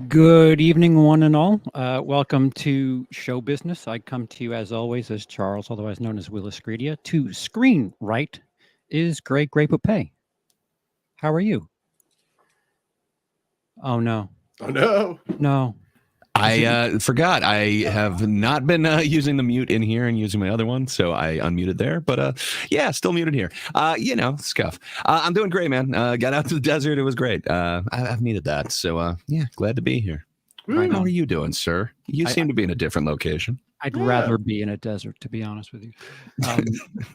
Good evening, one and all. Welcome to Show Business. I come to you, as always, as Charles, otherwise known as WILIscredia. To screen right is Greg Grape-Opay. How are you? Oh, no. Oh, no. No. I forgot. I have not been using the mute in here and using my other one, so I unmuted there. But yeah, still muted here. Scuff. I'm doing great, man. Got out to the desert. It was great. I've needed that. So yeah, glad to be here. Right. How are you doing, sir? You seem to be in a different location. I'd rather be in a desert, to be honest with you.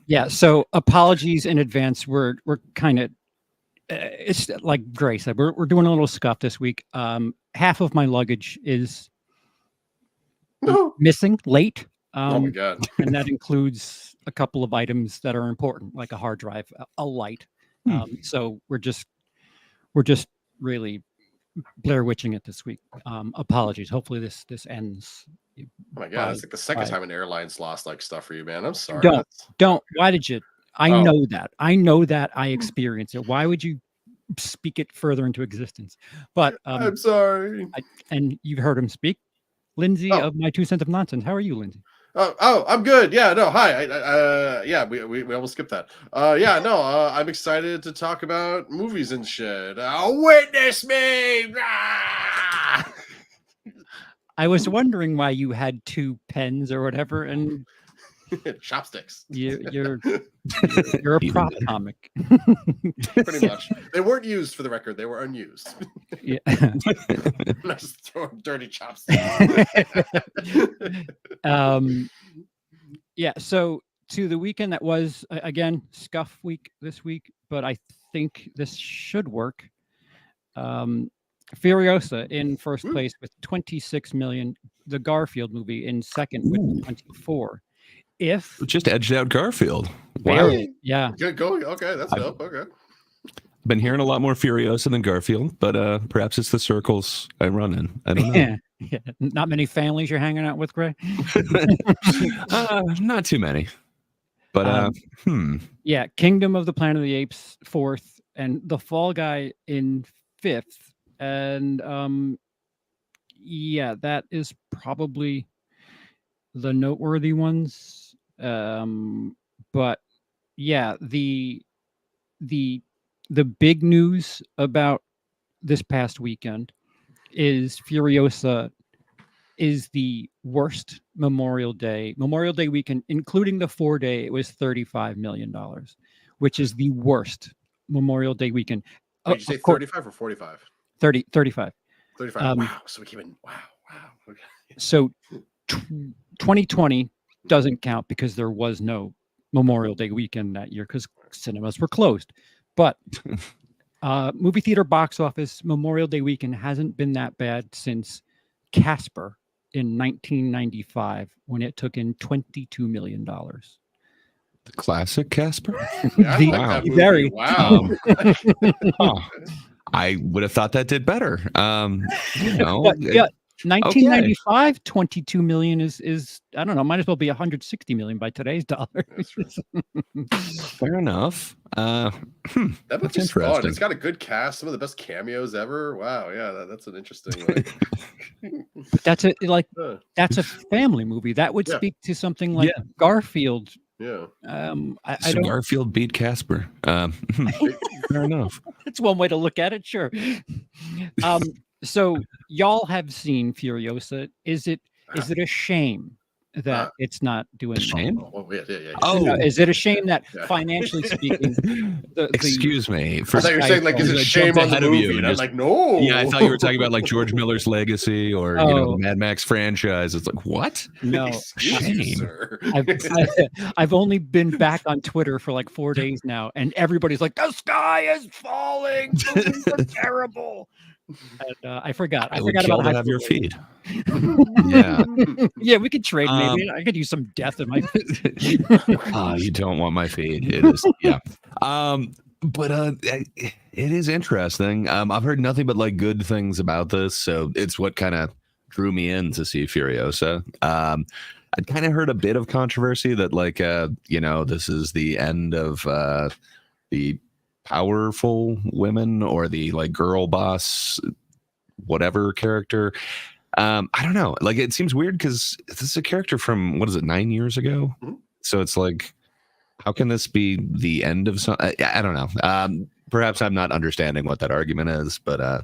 Yeah, so apologies in advance. We're kind of, it's like Gray said, we're doing a little scuff this week. Half of my luggage is missing, late. Oh my God. And that includes a couple of items that are important, like a hard drive, a light. So we're just really Blair Witching it this week. Apologies. Hopefully this ends. Oh my God, that's like the second time an airline's lost like stuff for you, man. I'm sorry. Don't. Why did you? I know that. I experience it. Why would you speak it further into existence? But I'm sorry. And you've heard him speak. Lindsay of My 2 Cents of Nonsense. How are you, Lindsay? I'm good. Yeah, no, hi. We almost skipped that. I'm excited to talk about movies and shit. Witness me. I was wondering why you had 2 pens or whatever, and chopsticks. You're a prop comic. Pretty much. They weren't used, for the record. They were unused. Yeah. I'm not just throwing dirty chopsticks. Yeah. So to the weekend that was, again, scuff week this week, but I think this should work. Furiosa in first place with 26 million. The Garfield movie in second with 24. If just edged out Garfield. Barely, wow. Yeah. Good going. Okay, that's dope. Okay. Been hearing a lot more Furiosa than Garfield, but perhaps it's the circles I run in. I don't know. Yeah. Not many families you're hanging out with, Gray? Not too many. But yeah, Kingdom of the Planet of the Apes fourth, and The Fall Guy in fifth. And yeah, that is probably the noteworthy ones. But yeah, the big news about this past weekend is Furiosa is the worst Memorial Day weekend, including the 4-day. It was $35 million, which is the worst Memorial Day weekend. Did you say 35 or 45? 35. 35. Wow. So we came in. Wow. Okay. So 2020 doesn't count because there was no Memorial Day weekend that year because cinemas were closed. But movie theater box office Memorial Day weekend hasn't been that bad since Casper in 1995 when it took in $22 million. The classic Casper? Yeah, wow. I would have thought that did better. Yeah, 1995, 22 million is I don't know, might as well be 160 million by today's dollars. Fair enough. That movie's interesting. It's got a good cast, some of the best cameos ever. Wow, yeah, that's an interesting. But that's a family movie. That would speak to something like Garfield. Yeah. Garfield beat Casper. Fair enough. That's one way to look at it. Sure. So y'all have seen Furiosa. Is it a shame that it's not doing A shame? Oh, yeah. Oh. No, is it a shame that Yeah. financially speaking, Excuse me. I thought you were saying like, is it I shame jumped on the ahead of you movie? and And I'm just- like, no. Yeah, I thought you were talking about like George Miller's legacy or the Mad Max franchise. It's like, what? no, Excuse you, Shame. sir. I've only been back on Twitter for like 4 days now, and everybody's like, "The sky is falling. Movies are terrible." And I forgot. I would forgot kill about to high have your school feed. Yeah. Yeah, we could trade. Maybe I could use some death in my. You don't want my feed. It is, yeah. But it is interesting. I've heard nothing but like good things about this, so it's what kind of drew me in to see Furiosa. I'd kind of heard a bit of controversy that like this is the end of the powerful women or the like girl boss whatever character. I don't know, like it seems weird because this is a character from what is it 9 years ago. So it's like, how can this be the end of some? I don't know. Perhaps I'm not understanding what that argument is, but I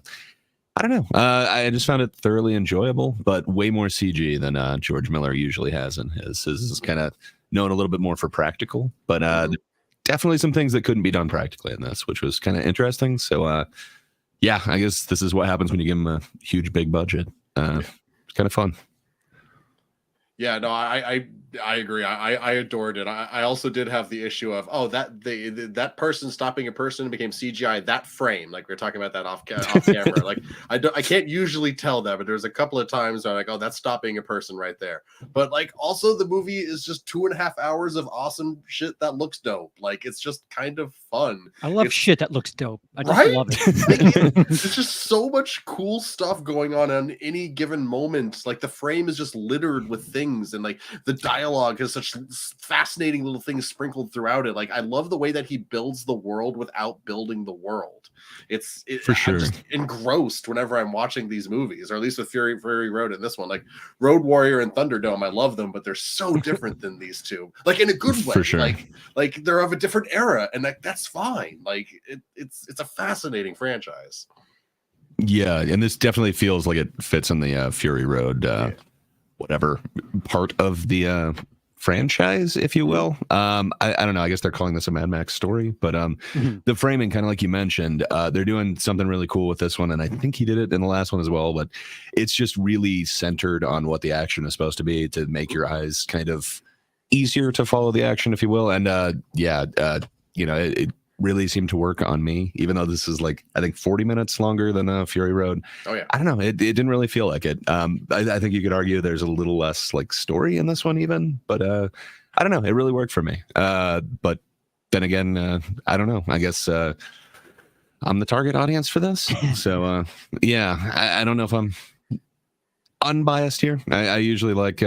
don't know. I just found it thoroughly enjoyable, but way more CG than George Miller usually has in his. His is kind of known a little bit more for practical, but definitely some things that couldn't be done practically in this, which was kind of interesting. So yeah, I guess this is what happens when you give them a huge, big budget. It's kind of fun. Yeah, no, I agree. I adored it. I also did have the issue of that person stopping a person became CGI that frame. Like we were talking about that off camera. Like I can't usually tell that, but there's a couple of times where I'm like, oh, that's stopping a person right there. But like also the movie is just 2.5 hours of awesome shit that looks dope. Like it's just kind of fun. I love shit that looks dope. I just Right? love it. There's just so much cool stuff going on any given moment. Like the frame is just littered with things, and like the dialogue has such fascinating little things sprinkled throughout it. Like I love the way that he builds the world without building the world. For sure. I'm just engrossed whenever I'm watching these movies, or at least with Fury Road and this one. Like Road Warrior and Thunderdome, I love them, but they're so different than these two. Like in a good way. For sure. Like they're of a different era, and that's fine. Like it's a fascinating franchise. Yeah, and this definitely feels like it fits in the Fury Road, whatever part of the franchise, if you will. I don't know. I guess they're calling this a Mad Max story, but the framing, kind of like you mentioned, they're doing something really cool with this one, and I think he did it in the last one as well. But it's just really centered on what the action is supposed to be to make your eyes kind of easier to follow the action, if you will. And it really seemed to work on me, even though this is like I think 40 minutes longer than Fury Road. Oh yeah, I don't know, it didn't really feel like it. I think you could argue there's a little less like story in this one even, but I don't know, it really worked for me. But then again, I don't know, I guess I'm the target audience for this. So yeah, I don't know if I'm unbiased here. I usually like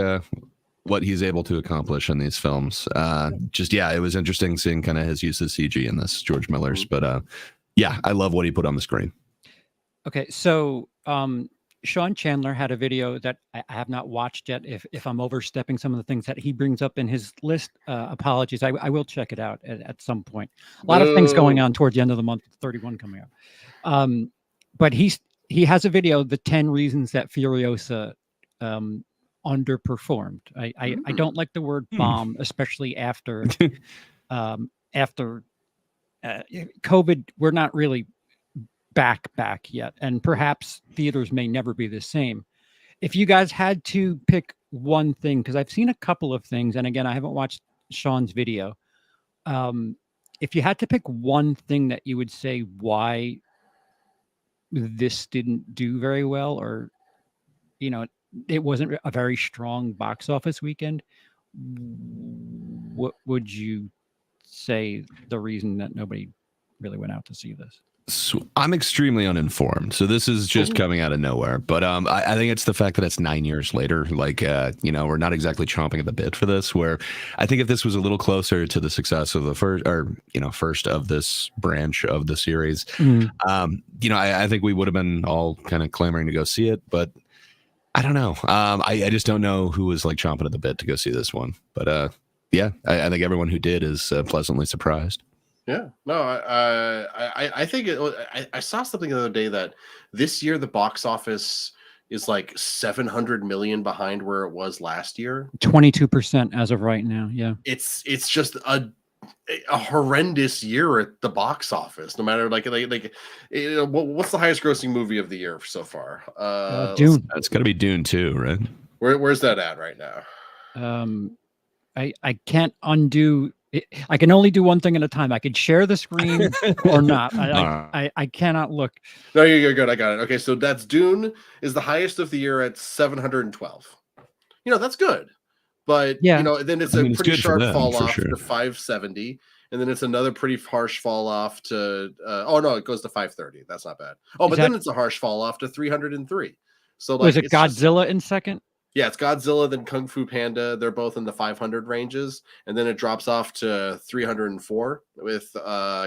what he's able to accomplish in these films. It was interesting seeing kind of his use of CG in this, George Miller's. But yeah, I love what he put on the screen. Okay, so Sean Chandler had a video that I have not watched yet. If I'm overstepping some of the things that he brings up in his list, apologies. I will check it out at some point. A lot of things going on towards the end of the month. 31 coming up. But he has a video, the 10 reasons that Furiosa underperformed. I don't like the word bomb, especially after COVID. We're not really back yet, and perhaps theaters may never be the same. If you guys had to pick one thing, because I've seen a couple of things, and again, I haven't watched Sean's video. If you had to pick one thing that you would say why this didn't do very well, or it wasn't a very strong box office weekend, what would you say the reason that nobody really went out to see this? So I'm extremely uninformed, so this is just coming out of nowhere. But I think it's the fact that it's 9 years later. Like, we're not exactly chomping at the bit for this. Where I think if this was a little closer to the success of the first of this branch of the series, I think we would have been all kind of clamoring to go see it. But I don't know. I just don't know who was like chomping at the bit to go see this one. But I think everyone who did is pleasantly surprised. Yeah, no, I think I saw something the other day that this year the box office is like 700 million behind where it was last year. 22% as of right now. Yeah. It's just a horrendous year at the box office. No matter what's the highest grossing movie of the year so far? Dune. It's got to be Dune 2, right? Where's that at right now? I can't undo it. I can only do one thing at a time. I could share the screen or not. I cannot look. No, you're good. I got it. Okay, so that's Dune is the highest of the year at 712. That's good. But Yeah. then it's it's pretty good for sharp them, fall for off sure. to 570, and then it's another pretty harsh fall off to oh no, it goes to 530. That's not bad. Oh, but then it's a harsh fall off to 303. So was it Godzilla in second? Yeah, it's Godzilla, then Kung Fu Panda. They're both in the 500 ranges, and then it drops off to 304 with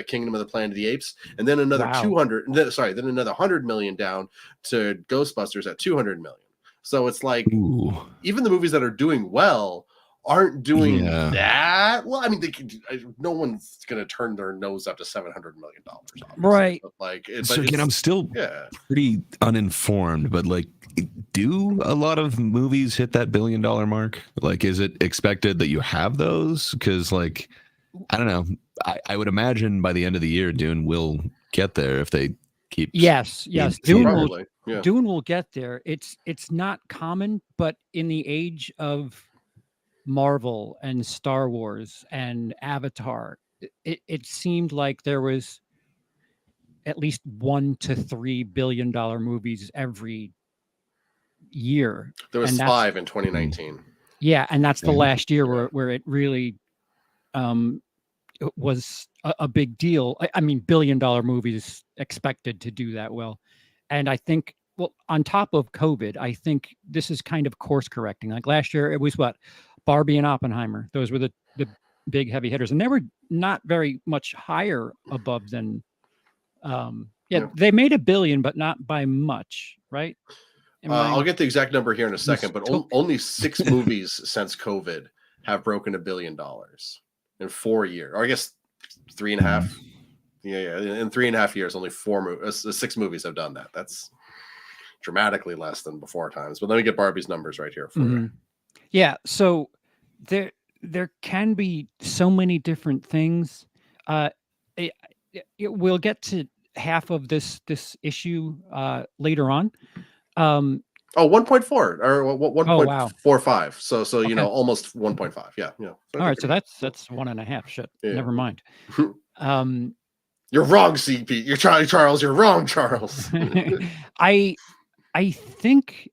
Kingdom of the Planet of the Apes, and then another 200. Then another 100 million down to Ghostbusters at 200 million. So it's like even the movies that are doing well aren't doing that well. I mean, no one's going to turn their nose up to $700 million, right? But so again, I'm still pretty uninformed, but like, do a lot of movies hit that $1 billion mark? Like, is it expected that you have those? Because, like, I don't know. I would imagine by the end of the year, Dune will get there if they keep. Yes. Dune will get there. It's not common, but in the age of Marvel and Star Wars and Avatar, it seemed like there was at least $1 to $3 billion movies every year. There was 5 in 2019. Yeah, and that's the last year where it really it was a big deal. I mean, $1 billion movies expected to do that well. And I think, well, on top of COVID, I think this is kind of course correcting. Like last year, it was Barbie and Oppenheimer. Those were the big heavy hitters, and they were not very much higher above than. They made $1 billion, but not by much, right? I'll get the exact number here in a second, but only 6 movies since COVID have broken $1 billion in 4 years, or I guess 3.5. Yeah, in 3.5 years, only 6 movies have done that. That's dramatically less than before times. But let me get Barbie's numbers right here for you. Yeah, so there can be so many different things. We'll get to half of this issue later on. 1.4 or 1.45. So almost 1.5. Yeah. All right, so that's 1.5. Shit. Yeah. Never mind. You're wrong, CP. You're Charles. You're wrong, Charles. I think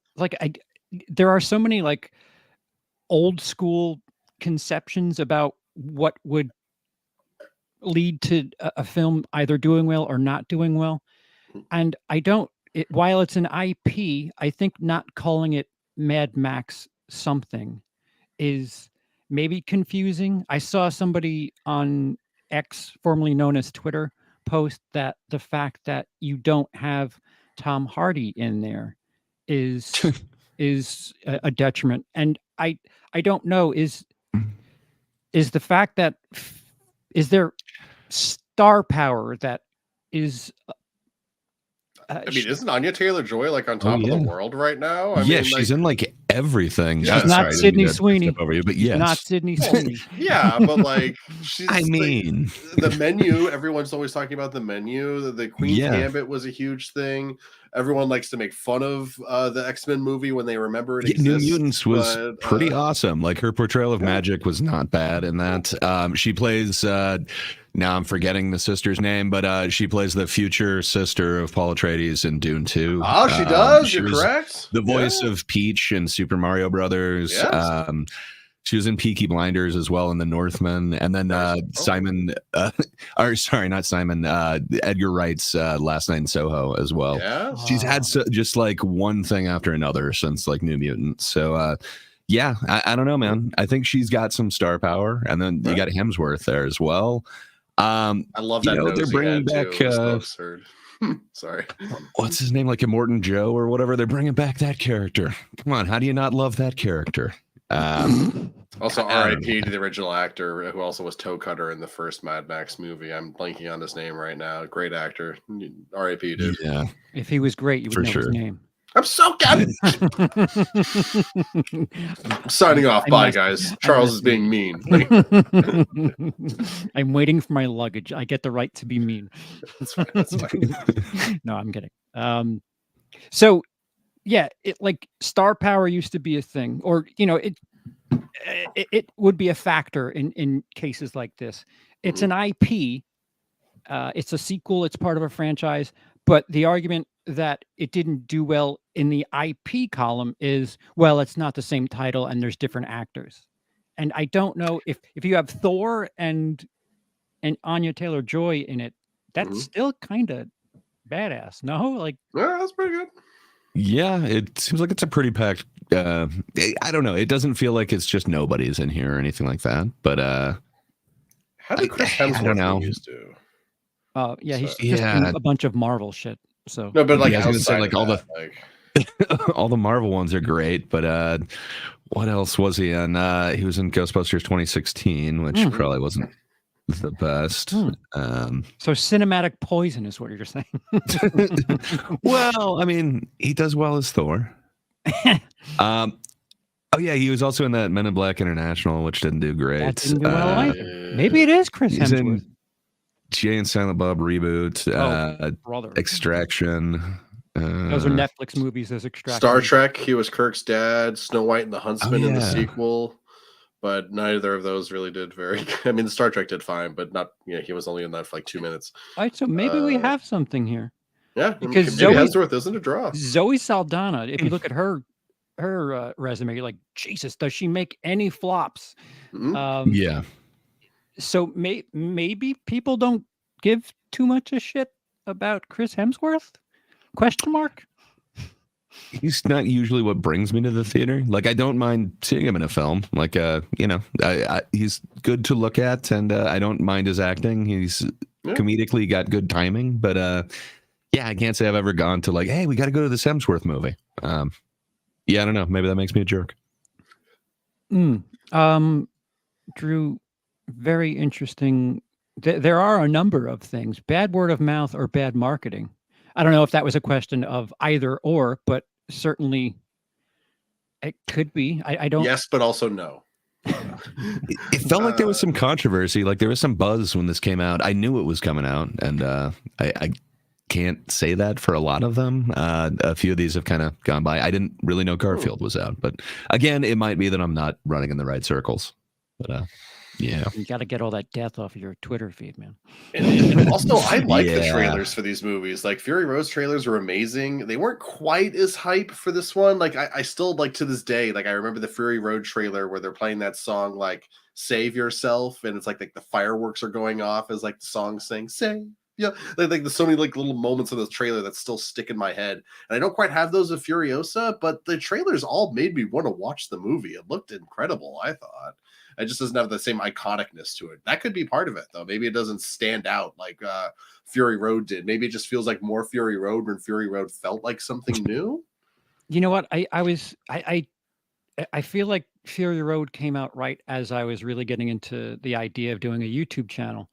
there are so many old school conceptions about what would lead to a film either doing well or not doing well, and while it's an IP, I think not calling it Mad Max something is maybe confusing. I saw somebody on X, formerly known as Twitter, post that the fact that you don't have Tom Hardy in there is a detriment. And I don't know, is the fact that is there star power that is I mean, isn't Anya Taylor-Joy on top of the world right now? I mean, she's in everything. She's not Sydney Sweeney. Over you, but yes. Not Sydney Sweeney. Yeah, but she's. I mean, the Menu. Everyone's always talking about the Menu. The Queen's Gambit was a huge thing. Everyone likes to make fun of the X-Men movie when they remember it exists. New Mutants was pretty awesome. Her portrayal of Magic was not bad in that. She plays. Now I'm forgetting the sister's name, but she plays the future sister of Paul Atreides in Dune 2. Oh, she does. You're correct. The voice of Peach in Super Mario Brothers. Yes. She was in Peaky Blinders as well in The Northman, and then Simon, not Simon, Edgar Wright's Last Night in Soho as well. Yeah, she's had just one thing after another since New Mutants. So I don't know, man. I think she's got some star power, and then you got Hemsworth there as well. I love that. They're bringing back. Sorry, what's his name? Immortan Joe or whatever. They're bringing back that character. Come on, how do you not love that character? Also, R.I.P. to the original actor who also was Toe Cutter in the first Mad Max movie. I'm blanking on his name right now. Great actor. R.I.P. dude. Yeah. If he was great, you would know his name. I'm so I'm signing off. Bye, guys. Charles is being mean. I'm waiting for my luggage. I get the right to be mean. That's fine. That's fine. No, I'm kidding. So yeah, it like star power used to be a thing, or it would be a factor in cases like this. It's an IP. It's a sequel. It's part of a franchise. But the argument that it didn't do well in the IP column is, well, it's not the same title and there's different actors. And I don't know if you have Thor and Anya Taylor-Joy in it, that's still kind of badass. No, like Yeah, that's pretty good. Yeah, it seems like it's a pretty packed. I don't know. It doesn't feel like it's just nobody's in here or anything like that. But how did Chris Hemsworth get used to? Yeah, he's So- just in Yeah. a bunch of Marvel shit. So No, but like Yeah, I was gonna say, outside like, of all that, all the Marvel ones are great. But what else was he in? He was in Ghostbusters 2016, which probably wasn't the best. so cinematic poison is what you're saying. Well, I mean, he does well as Thor. Oh yeah, he was also in that Men in Black International, which didn't do great. That didn't do well either. Maybe it is Chris He's Hemsworth. in Jay and Silent Bob reboot, Brother. Extraction. Those are Netflix movies. Those Extraction. Star Trek. He was Kirk's dad. Snow White and the Huntsman in the yeah. sequel. But neither of those really did very. I mean, Star Trek did fine, but not. He was only in that for like 2 minutes. All right, so maybe we have something here. Yeah, Because maybe Hemsworth isn't a draw. Zoe Saldana, if you look at her resume, you're like, Jesus, does she make any flops? Yeah. So maybe people don't give too much a shit about Chris Hemsworth? Question mark. He's not usually what brings me to the theater. Like, I don't mind seeing him in a film. Like, he's good to look at, and I don't mind his acting. He's comedically got good timing, but yeah, I can't say I've ever gone to like, hey, we got to go to this Hemsworth movie. Yeah, I don't know. Maybe that makes me a jerk. Drew, very interesting. There are a number of things: bad word of mouth or bad marketing. I don't know if that was a question of either or, but certainly it could be. I don't. Yes, but also no. It felt like there was some controversy. Like there was some buzz when this came out. I knew it was coming out, and I can't say that for a lot of them. A few of these have kind of gone by. I didn't really know Garfield was out, but again, it might be that I'm not running in the right circles. But yeah, you got to get all that death off of your Twitter feed, man. And also, I like the trailers for these movies. Like Fury Road's trailers were amazing. They weren't quite as hype for this one. Like I still like to this day. Like I remember the Fury Road trailer where they're playing that song like "Save Yourself," and it's like the fireworks are going off as like the song saying "Save." Yeah, like there's so many like little moments of the trailer that still stick in my head, and I don't quite have those of Furiosa, but the trailers all made me want to watch the movie. It looked incredible, I thought. It just doesn't have the same iconicness to it. That could be part of it, though. Maybe it doesn't stand out like Fury Road did. Maybe it just feels like more Fury Road when Fury Road felt like something new. You know what? I feel like Fury Road came out right as I was really getting into the idea of doing a YouTube channel.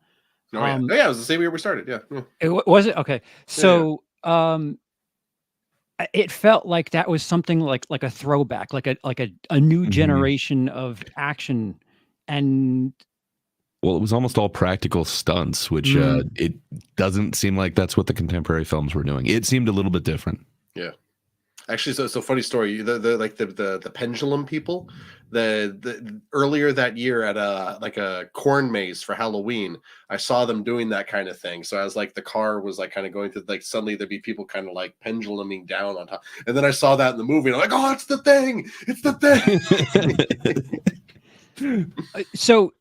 Oh, yeah. It was the same year we started. Yeah. Was it? Okay. So it felt like that was something like a throwback, like a new generation of action. And well, it was almost all practical stunts, which it doesn't seem like that's what the contemporary films were doing. It seemed a little bit different. Yeah. Actually, so funny story. The pendulum people, the earlier that year at a corn maze for Halloween, I saw them doing that kind of thing. So as like the car was like kind of going through, like suddenly there'd be people kind of like penduluming down on top, and then I saw that in the movie, and I'm like, oh, it's the thing, it's the thing. So,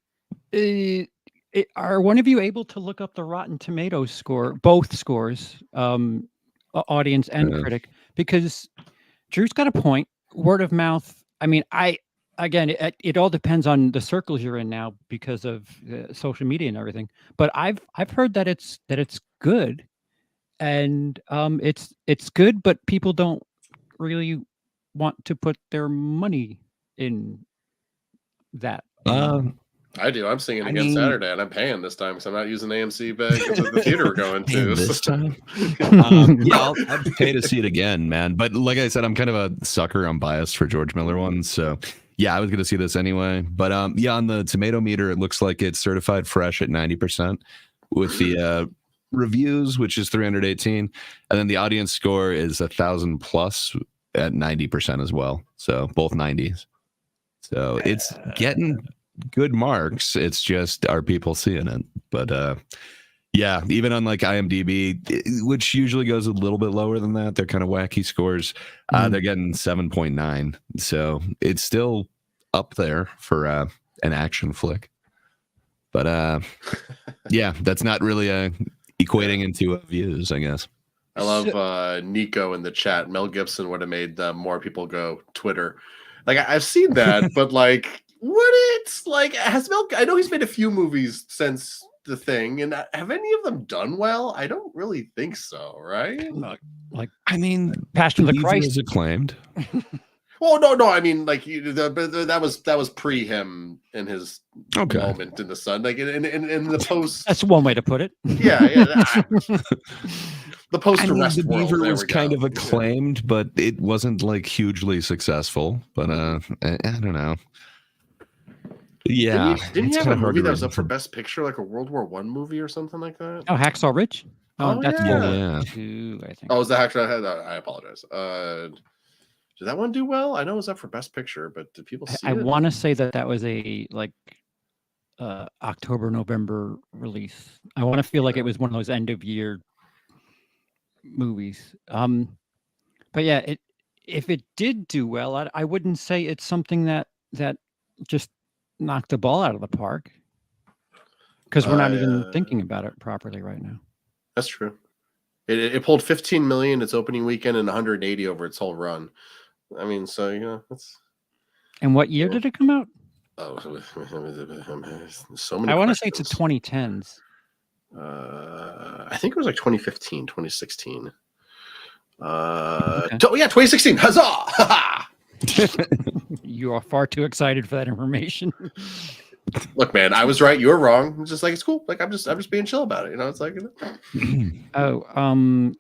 are one of you able to look up the Rotten Tomatoes score, both scores, audience and critic? Because Drew's got a point. Word of mouth. I mean, it all depends on the circles you're in now because of social media and everything. But I've heard that it's good, and it's good, but people don't really want to put their money in that. I do. I'm seeing it I again mean- Saturday, and I'm paying this time because I'm not using AMC because of the theater we're going to. And this time, I'd pay to see it again, man. But like I said, I'm kind of a sucker. I'm biased for George Miller ones, so yeah, I was going to see this anyway. But yeah, on the tomato meter, it looks like it's certified fresh at 90%, with the reviews, which is 318, and then the audience score is 1,000 plus at 90% as well. So both 90s. So it's getting good marks. It's just, are people seeing it? But yeah, even on like IMDb, which usually goes a little bit lower than that, they're kind of wacky scores. They're getting 7.9, so it's still up there for an action flick. But yeah, that's not really equating into views, I guess. I love Nico in the chat. Mel Gibson would have made more people go Twitter. Like I've seen that, but like, would it? Like, has Mel? I know he's made a few movies since The Thing, and have any of them done well? I don't really think so, right? Like, I mean, Passion of the Believer Christ is acclaimed. Well, no. I mean, like that was pre him in his moment in the sun. Like in the post. That's one way to put it. Yeah. The post arrest The world Beaver there was we kind go. of acclaimed, but it wasn't like hugely successful. But I don't know. Yeah, didn't it's he have kinda a hard movie to that was read. up for Best Picture, like a World War I movie or something like that? Oh, Hacksaw Ridge. Oh, That's yeah. World War Yeah. II, I think. Oh, was that actually? I apologize. Did that one do well? I know it was up for Best Picture, but did people see I it? want to say that was a like October, November release. I want to feel like it was one of those end of year movies. But yeah, if it did do well, I wouldn't say it's something that just knocked the ball out of the park, because we're not even thinking about it properly right now. That's true. It pulled 15 million its opening weekend and 180 over its whole run. I mean, so that's. And what year did it come out? Oh, so many. I want to say it's a questions. 2010s. I think it was like 2015, 2016. Okay. Yeah, 2016. Huzzah! You are far too excited for that information. Look, man, I was right. You were wrong. It's just like, it's cool. Like I'm just being chill about it. You know, it's like. Oh,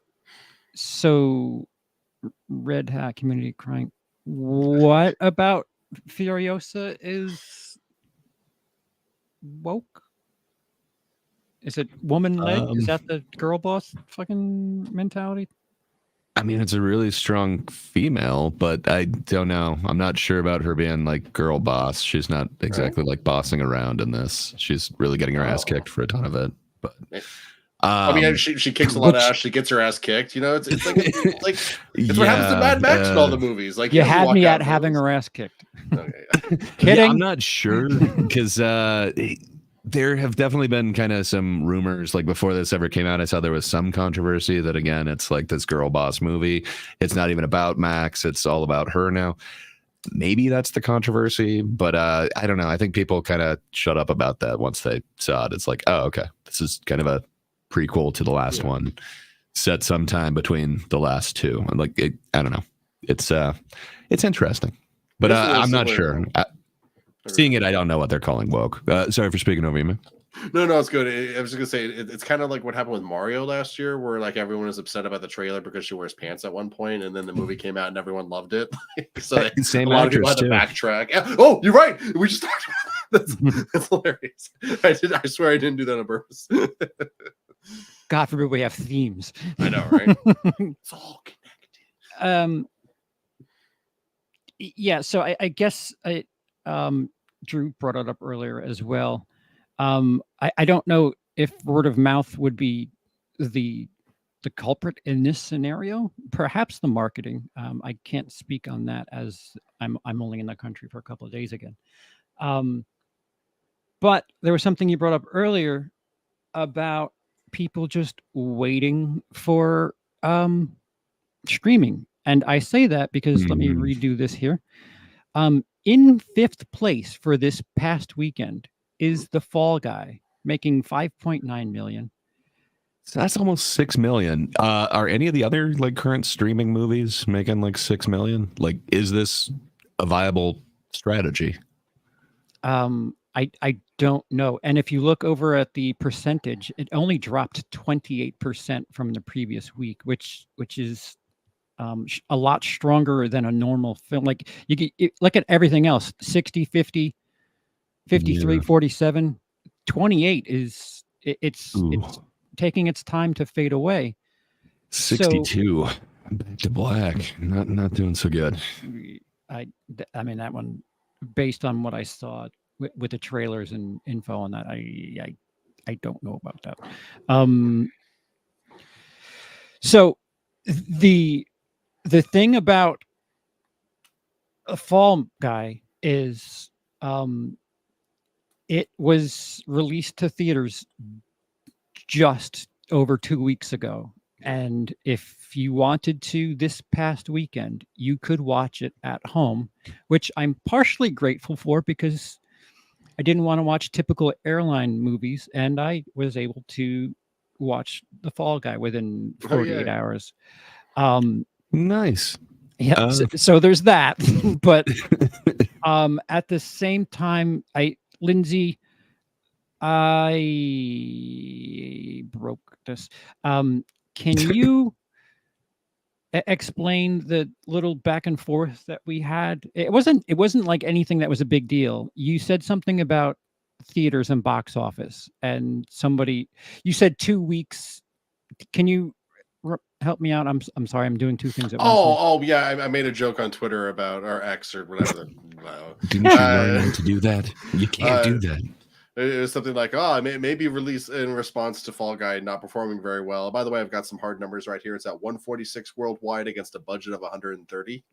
so Red Hat Community crying. What about Furiosa is woke? Is it woman led? Is that the girl boss fucking mentality? I mean, it's a really strong female, but I don't know. I'm not sure about her being like girl boss. She's not exactly like bossing around in this. She's really getting her ass kicked for a ton of it. But I mean, she kicks a lot of ass. She gets her ass kicked. You know, it's like it's what happens to Mad Max in all the movies. Like you had me at having her ass kicked. Okay. Kidding. Yeah, I'm not sure because there have definitely been kind of some rumors. Like before this ever came out, I saw there was some controversy that again, it's like this girl boss movie. It's not even about Max. It's all about her now. Maybe that's the controversy, but I don't know. I think people kind of shut up about that once they saw it. It's like, oh, okay, this is kind of a prequel to the last one, set sometime between the last two. And like, I don't know. It's interesting, but I'm not sure. Seeing it, I don't know what they're calling woke. Sorry for speaking over you, man. No, it's good. I was just gonna say it's kind of like what happened with Mario last year, where like everyone was upset about the trailer because she wears pants at one point, and then the movie came out and everyone loved it. So Same a lot of people had to backtrack. Oh, you're right. We just talked about that. That's hilarious. I swear I didn't do that on purpose. God forbid we have themes. I know, right? It's all connected. Yeah. So I guess Drew brought it up earlier as well. I don't know if word of mouth would be the culprit in this scenario. Perhaps the marketing. I can't speak on that as I'm only in the country for a couple of days again. But there was something you brought up earlier about people just waiting for streaming. And I say that because let me redo this here. In fifth place for this past weekend is The Fall Guy, making 5.9 million. So that's almost 6 million. Are any of the other like current streaming movies making like 6 million? Like, is this a viable strategy? I don't know. And if you look over at the percentage, it only dropped 28% from the previous week, which is a lot stronger than a normal film. Like look at everything else, 60, 50, 53, Yeah. 47, 28 is it's Ooh. taking its time to fade away. 62. Back to black. Not doing so good. I mean, that one, based on what I saw with the trailers and info on that, I don't know about that. So the thing about a Fall Guy is it was released to theaters just over 2 weeks ago. And if you wanted to this past weekend, you could watch it at home, which I'm partially grateful for because I didn't want to watch typical airline movies, and I was able to watch The Fall Guy within 48 hours. Nice. Yeah, so there's that. But at the same time, Lindsay, I broke this. Can you explain the little back and forth that we had? It wasn't like anything that was a big deal. You said something about theaters and box office, and you said 2 weeks. Can you help me out? I'm sorry, I'm doing two things at once. Oh yeah, I made a joke on Twitter about our X or whatever. Didn't you learn when to do that? You can't do that. It was something like, maybe release in response to Fall Guy not performing very well. By the way, I've got some hard numbers right here. It's at 146 worldwide against a budget of 130.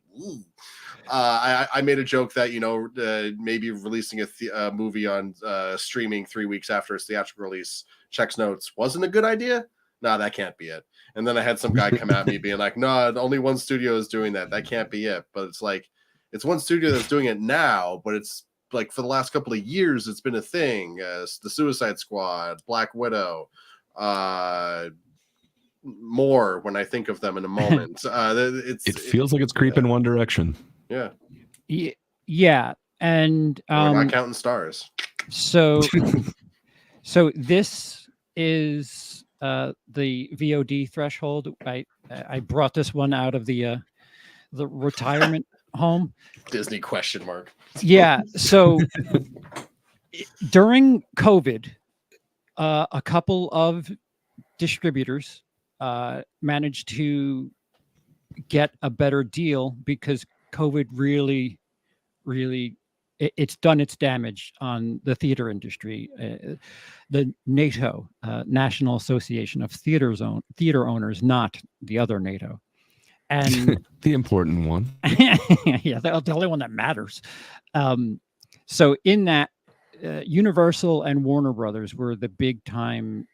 I made a joke that, maybe releasing a movie on streaming 3 weeks after its theatrical release, checks notes, wasn't a good idea. No, that can't be it. And then I had some guy come at me being like, no, only one studio is doing that. That can't be it. But it's like, it's one studio that's doing it now, but it's like for the last couple of years, it's been a thing. The Suicide Squad, Black Widow, more when I think of them in a moment. It feels like it's creeping one direction. Yeah. Yeah. And we're not counting stars. So this is the VOD threshold. I brought this one out of the retirement home. Disney question mark. Yeah. So during COVID, a couple of distributors managed to get a better deal because COVID really it's done its damage on the theater industry. The NATO, National Association of Theater Owners, not the other NATO. And the important one. Yeah, the only one that matters. So in that, Universal and Warner Brothers were the big time,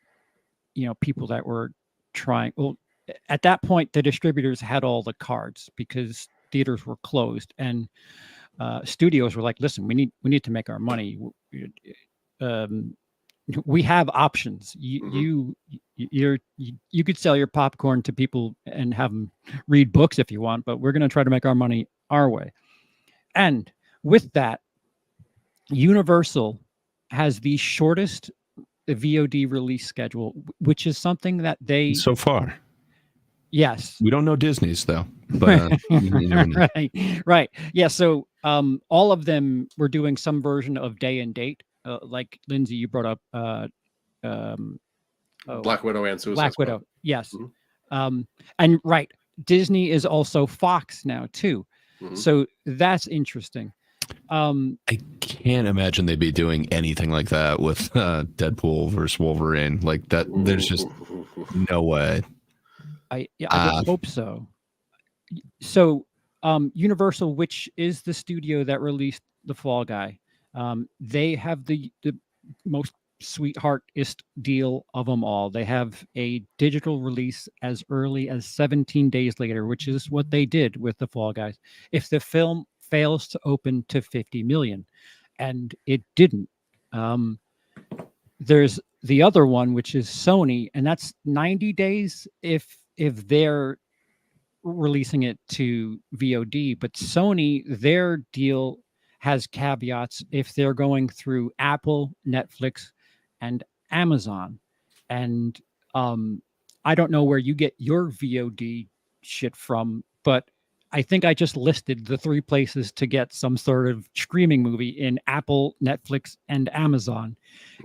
people that were trying. Well, at that point, the distributors had all the cards because theaters were closed, and studios were like, "Listen, we need to make our money. We have options. You could sell your popcorn to people and have them read books if you want, but we're going to try to make our money our way." And with that, Universal has the shortest VOD release schedule, which is something that they so far. Yes, we don't know Disney's though, but right. Yeah. So all of them were doing some version of day and date. Like Lindsay, you brought up Black Widow and Suicide Squad. Widow. Yes. And right, Disney is also Fox now too. So that's interesting. I can't imagine they'd be doing anything like that with Deadpool versus Wolverine. Like that, there's just no way. I would hope so. So Universal, which is the studio that released The Fall Guy, they have the most sweetheartest deal of them all. They have a digital release as early as 17 days later, which is what they did with The Fall Guys. If the film fails to open to 50 million, and it didn't, there's the other one, which is Sony, and that's 90 days if they're releasing it to VOD. But Sony, their deal has caveats if they're going through Apple, Netflix, and Amazon. And I don't know where you get your VOD shit from, but I think I just listed the 3 places to get some sort of streaming movie in Apple, Netflix, and Amazon.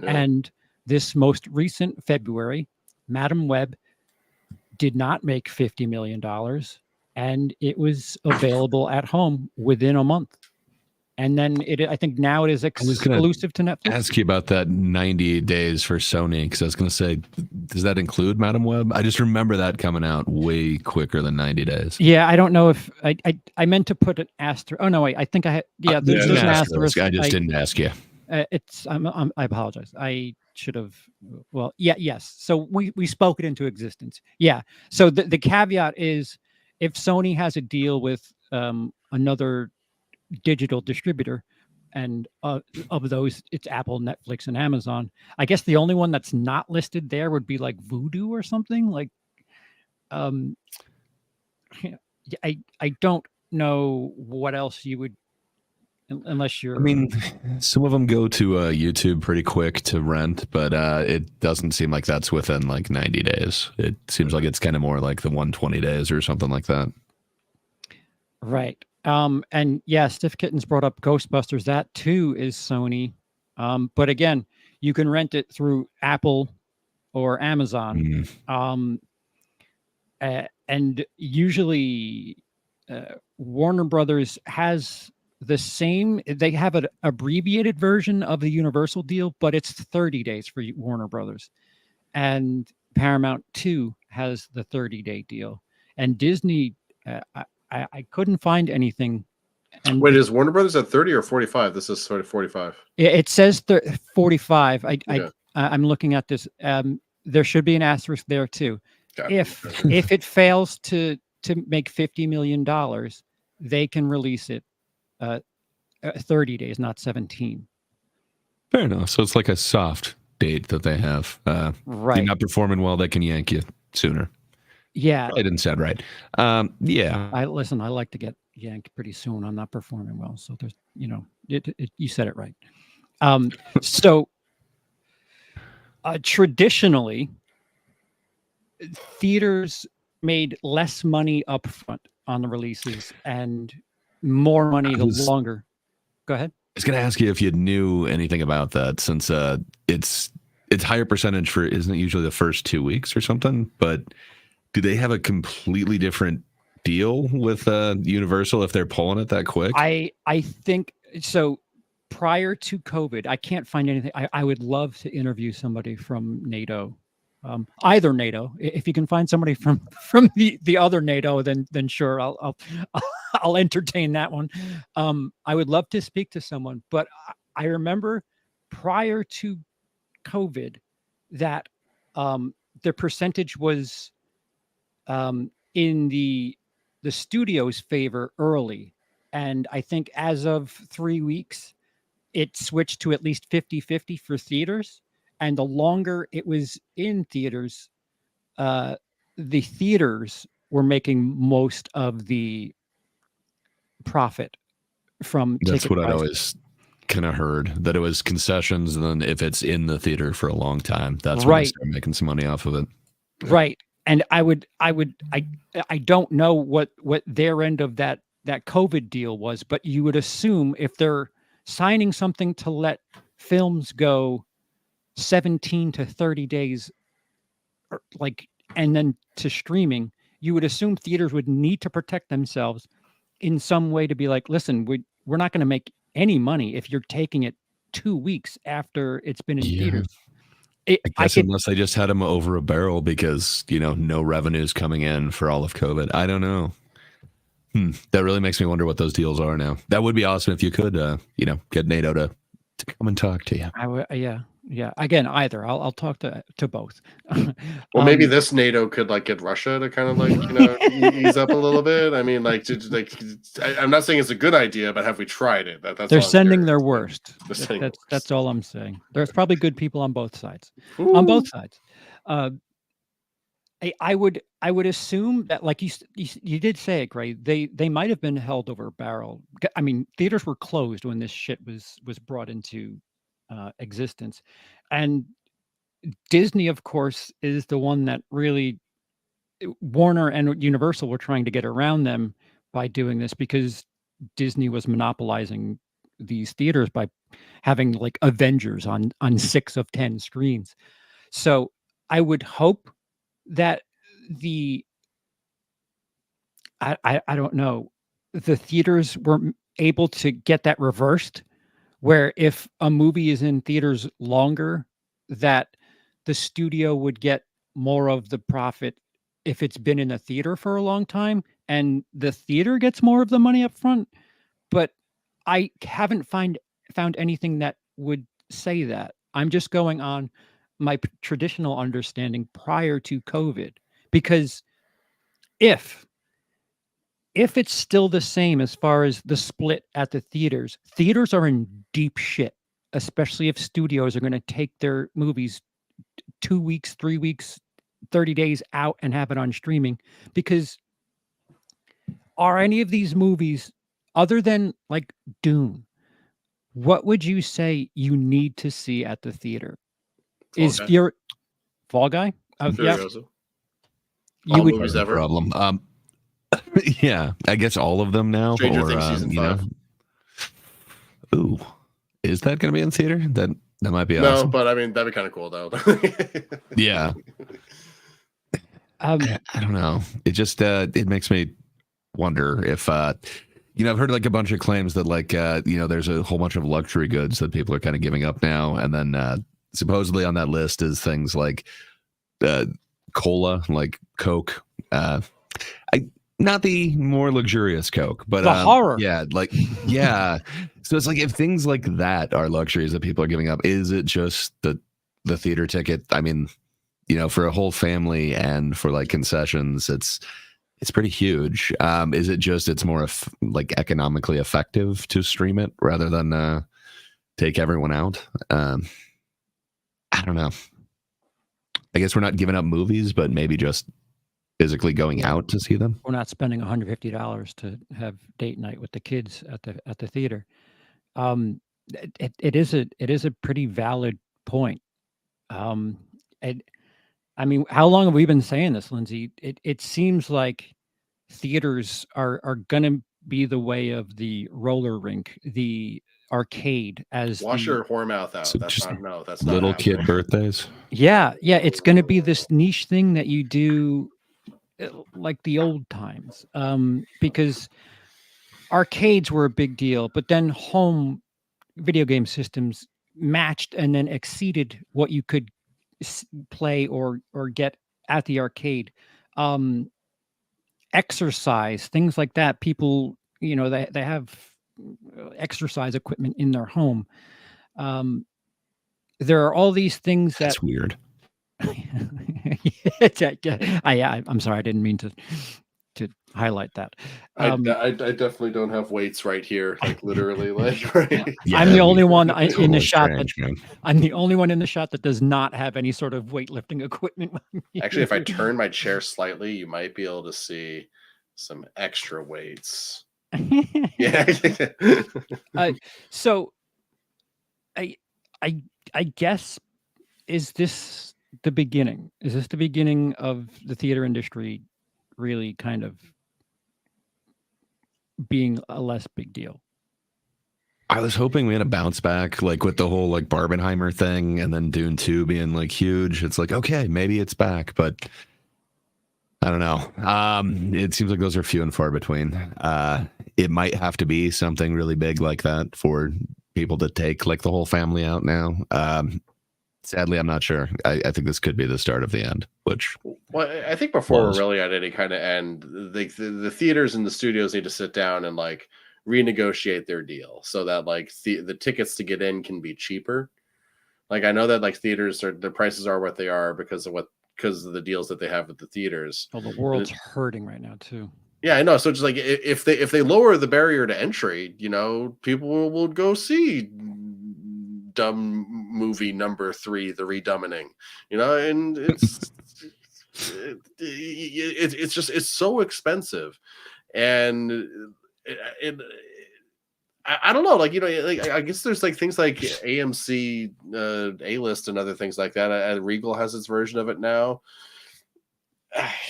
Yeah. And this most recent February, Madam Web did not make $50 million, and it was available at home within a month. And then I think now it is was gonna exclusive to Netflix. Ask you about that 98 days for Sony, because I was going to say, does that include Madam Web? I just remember that coming out way quicker than 90 days. Yeah, I don't know if I meant to put an asterisk. Oh no, wait, I think I had. Yeah, there's an asterisk. I just didn't ask you. I apologize. I should have. Well, yeah, yes. So we spoke it into existence. Yeah. So the caveat is, if Sony has a deal with another digital distributor, and of those, it's Apple, Netflix, and Amazon. I guess the only one that's not listed there would be like Vudu or something. Like, I don't know what else you would, unless you're. I mean, some of them go to YouTube pretty quick to rent, but it doesn't seem like that's within like 90 days. It seems like it's kind of more like the 120 days or something like that. Right. And yeah, Stiff Kittens brought up Ghostbusters. That too is Sony. But again, you can rent it through Apple or Amazon. And usually Warner Brothers has the same, they have an abbreviated version of the Universal deal, but it's 30 days for Warner Brothers. And Paramount too has the 30-day deal. And Disney, I couldn't find anything. And wait, is Warner Brothers at 30 or 45? This is sort of 45. It says 45. I'm looking at this. There should be an asterisk there too. Okay. If it fails to make $50 million, they can release it 30 days, not 17. Fair enough. So it's like a soft date that they have. Right. You're not performing well, they can yank you sooner. Yeah. I didn't sound right. Yeah. I like to get yanked pretty soon. I'm not performing well. So there's, you said it right. So traditionally, theaters made less money up front on the releases and more money the longer. Go ahead. I was going to ask you if you knew anything about that, since it's higher percentage for, isn't it usually the first 2 weeks or something? But do they have a completely different deal with Universal if they're pulling it that quick? I think so. Prior to COVID, I can't find anything. I would love to interview somebody from NATO, either NATO. If you can find somebody from the other NATO, then sure, I'll entertain that one. I would love to speak to someone, but I remember prior to COVID that the percentage was in the studio's favor early, and I think as of 3 weeks, it switched to at least 50-50 for theaters. And the longer it was in theaters, the theaters were making most of the profit from That's ticket what prices. I always kind of heard, that it was concessions, and then if it's in the theater for a long time, that's when they start making some money off of it. Right. And I don't know what their end of that COVID deal was, but you would assume if they're signing something to let films go 17 to 30 days, and then to streaming, you would assume theaters would need to protect themselves in some way to be like, listen, we're not going to make any money if you're taking it 2 weeks after it's been in theaters. I guess unless they just had them over a barrel because, no revenues coming in for all of COVID. I don't know. That really makes me wonder what those deals are now. That would be awesome if you could, get NATO to come and talk to you. Yeah. Again, either I'll talk to both. Well, maybe this NATO could get Russia to kind of ease up a little bit. I mean, I'm not saying it's a good idea, but have we tried it? They're sending their worst. That's all I'm saying. There's probably good people on both sides. Ooh. On both sides. I would assume that, like you did say it, Gray. They might have been held over a barrel. I mean, theaters were closed when this shit was brought into existence, and Disney, of course, is the one that really Warner and Universal were trying to get around them by doing this, because Disney was monopolizing these theaters by having like Avengers on 6 of 10 screens. So I would hope that the I don't know, the theaters were able to get that reversed, where if a movie is in theaters longer, that the studio would get more of the profit if it's been in a theater for a long time, and the theater gets more of the money up front. But I haven't found anything that would say that. I'm just going on my traditional understanding prior to COVID, because if it's still the same as far as the split at the theaters are in deep shit, especially if studios are going to take their movies 2 weeks, 3 weeks, 30 days out and have it on streaming. Because are any of these movies, other than like Dune, what would you say you need to see at the theater? Is your Fall Guy? Yeah, Furiosa. you All would. movies No ever. problem. Yeah, I guess all of them now. Stranger or Things season 5. Ooh, is that going to be in theater? That might be No, awesome. but I mean that'd be kind of cool though. Yeah. I don't know. It just it makes me wonder if I've heard like a bunch of claims that like there's a whole bunch of luxury goods that people are kind of giving up now, and then supposedly on that list is things like cola, like Coke. Not the more luxurious Coke, but the horror. Yeah, yeah. So it's like, if things like that are luxuries that people are giving up, is it just the theater ticket? I mean, for a whole family and for like concessions, it's pretty huge. Is it just it's more like economically effective to stream it rather than take everyone out? I don't know. I guess we're not giving up movies, but maybe just physically going out to see them. We're not spending $150 to have date night with the kids at the theater. It is a pretty valid point. I mean, how long have we been saying this, Lindsay? It seems like theaters are going to be the way of the roller rink, the arcade. As Wash your whore mouth out. So That's just not little happening. kid birthdays. Yeah, it's going to be this niche thing that you do like the old times, because arcades were a big deal, but then home video game systems matched and then exceeded what you could play or get at the arcade. Exercise, things like that. People, they have exercise equipment in their home. There are all these things That's weird. I'm sorry, I didn't mean to highlight that. I definitely don't have weights right here, like literally, like right. Yeah, I'm the only one in totally the shot strange, I'm the only one in the shot that does not have any sort of weightlifting equipment. Actually, if I turn my chair slightly, you might be able to see some extra weights. Yeah. So I guess, is this the beginning? Is this the beginning of the theater industry really kind of being a less big deal? I was hoping we had a bounce back, like with the whole like Barbenheimer thing, and then Dune 2 being like huge. It's like, okay, maybe it's back, but I don't know. It seems like those are few and far between. It might have to be something really big like that for people to take like the whole family out now. Sadly, I'm not sure. I think this could be the start of the end, which... Well, I think before we're really at any kind of end, the theaters and the studios need to sit down and like renegotiate their deal so that like the tickets to get in can be cheaper. Like, I know that like theaters their prices are what they are because of the deals that they have with the theaters. Well, the world's hurting right now too. Yeah, I know. So just like if they lower the barrier to entry, people will go see dumb movie number 3, The Redumbing, and it's it's just it's so expensive, and I don't know, like, you know, like, I guess there's like things like AMC A-list and other things like that. Regal has its version of it now.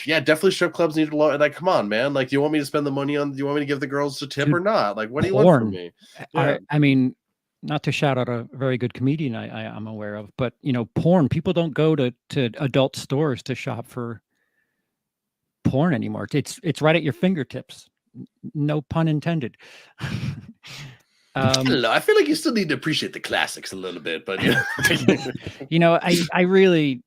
Yeah, definitely strip clubs need a lot. Like, come on, man. Like, do you want me to spend the money on? Do you want me to give the girls a tip Dude, or not? Like, what do you want from me? Yeah. I mean, not to shout out a very good comedian I'm aware of, but you know, porn. People don't go to adult stores to shop for porn anymore. It's right at your fingertips. No pun intended. I don't know. I feel like you still need to appreciate the classics a little bit, but yeah. You know, I really,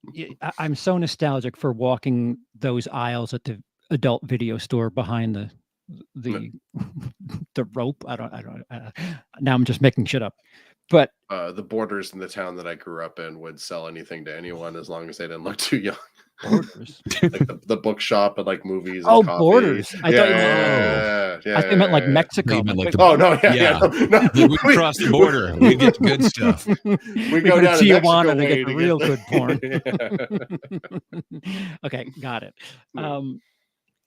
I'm so nostalgic for walking those aisles at the adult video store behind the rope. I don't. Now I'm just making shit up, but The Borders in the town that I grew up in would sell anything to anyone as long as they didn't look too young. Borders. Like the bookshop and like movies. Oh, And coffee. Borders. I thought you meant, I thought you meant like Mexico. You meant like Oh no, yeah. Yeah. We cross the border. We get the good stuff. We go go down to to Tijuana Mexico to way get the to real get good porn. Okay, got it.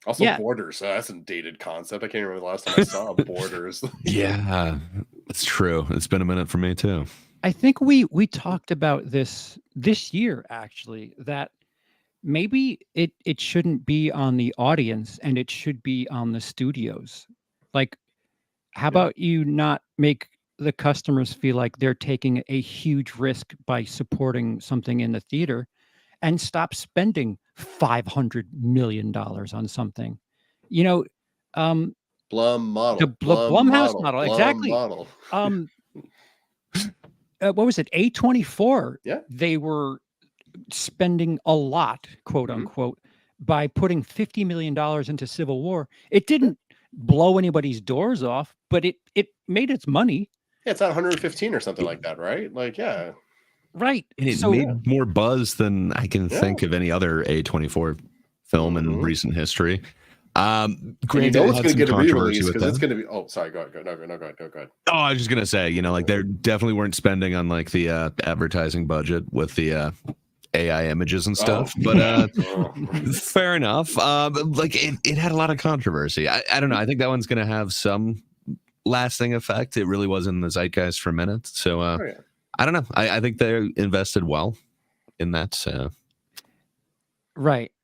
Also, yeah. Borders. That's a dated concept. I can't remember the last time I saw Borders. Yeah, it's true. It's been a minute for me too. I think we talked about this year actually, that maybe it shouldn't be on the audience and it should be on the studios. Like, how about you not make the customers feel like they're taking a huge risk by supporting something in the theater, and stop spending $500 million on something? You know, Blum model. the Blumhouse model, Blum exactly. model. What was it? A24. Yeah. They were spending a lot, quote unquote, by putting $50 million into Civil War. It didn't blow anybody's doors off, but it made its money. Yeah, it's at 115 or something like that, right? Like, yeah. Right. And it made more buzz than I can think of any other A24 film in recent history. Granted, it's going to get a re-release because it's going to be. Oh, sorry. Go ahead. Oh, I was just going to say, you know, like they definitely weren't spending on like the advertising budget with the AI images and stuff, but fair enough. But like it had a lot of controversy. I don't know. I think that one's going to have some lasting effect. It really was in the zeitgeist for a minute. So I don't know. I think they invested well in that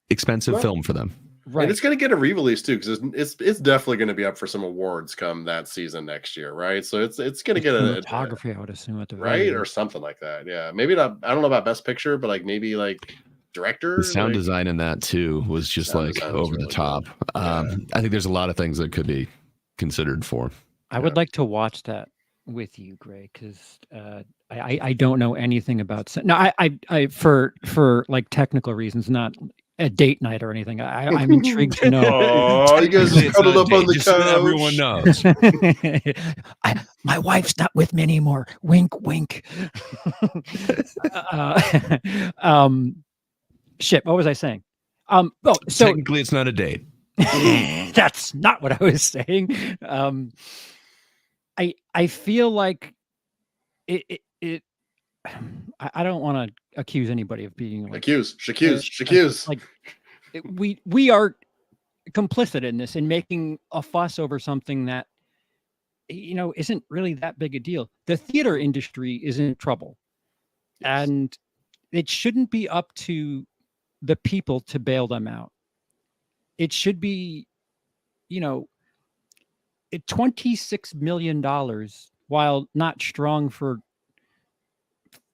expensive film for them. Right. And it's going to get a re-release too, because it's definitely going to be up for some awards come that season next year, right? So it's going to get a photography, I would assume, at the right or something like that. Yeah, maybe not. I don't know about best picture, but like maybe like director. The sound design in that too was just like over the top. I think there's a lot of things that could be considered for. I would like to watch that with you, Gray, because I don't know anything about. No, I for like technical reasons, not a date night or anything. I'm intrigued to know. Oh, you guys just cuddled up on the couch. So everyone knows. My wife's not with me anymore. Wink, wink. Shit. What was I saying? So technically, it's not a date. That's not what I was saying. I feel like it I don't want to accuse anybody of being like accuse. Like we are complicit in this, in making a fuss over something that, you know, isn't really that big a deal. The theater industry is in trouble, and it shouldn't be up to the people to bail them out. It should be, you know, $26 million, while not strong for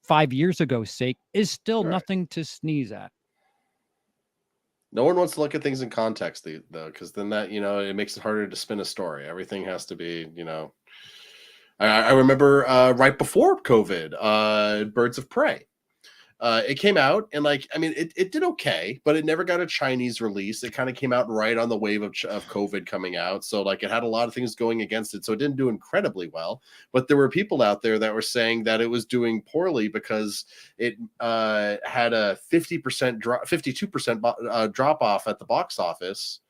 5 years ago's sake, is still nothing to sneeze at. No one wants to look at things in context, though, because then that, you know, it makes it harder to spin a story. Everything has to be, you know. I remember right before COVID, Birds of Prey. It came out, and like, I mean, it did okay, but it never got a Chinese release. It kind of came out right on the wave of COVID coming out. So like it had a lot of things going against it. So it didn't do incredibly well, but there were people out there that were saying that it was doing poorly because it had a 52% drop off at the box office.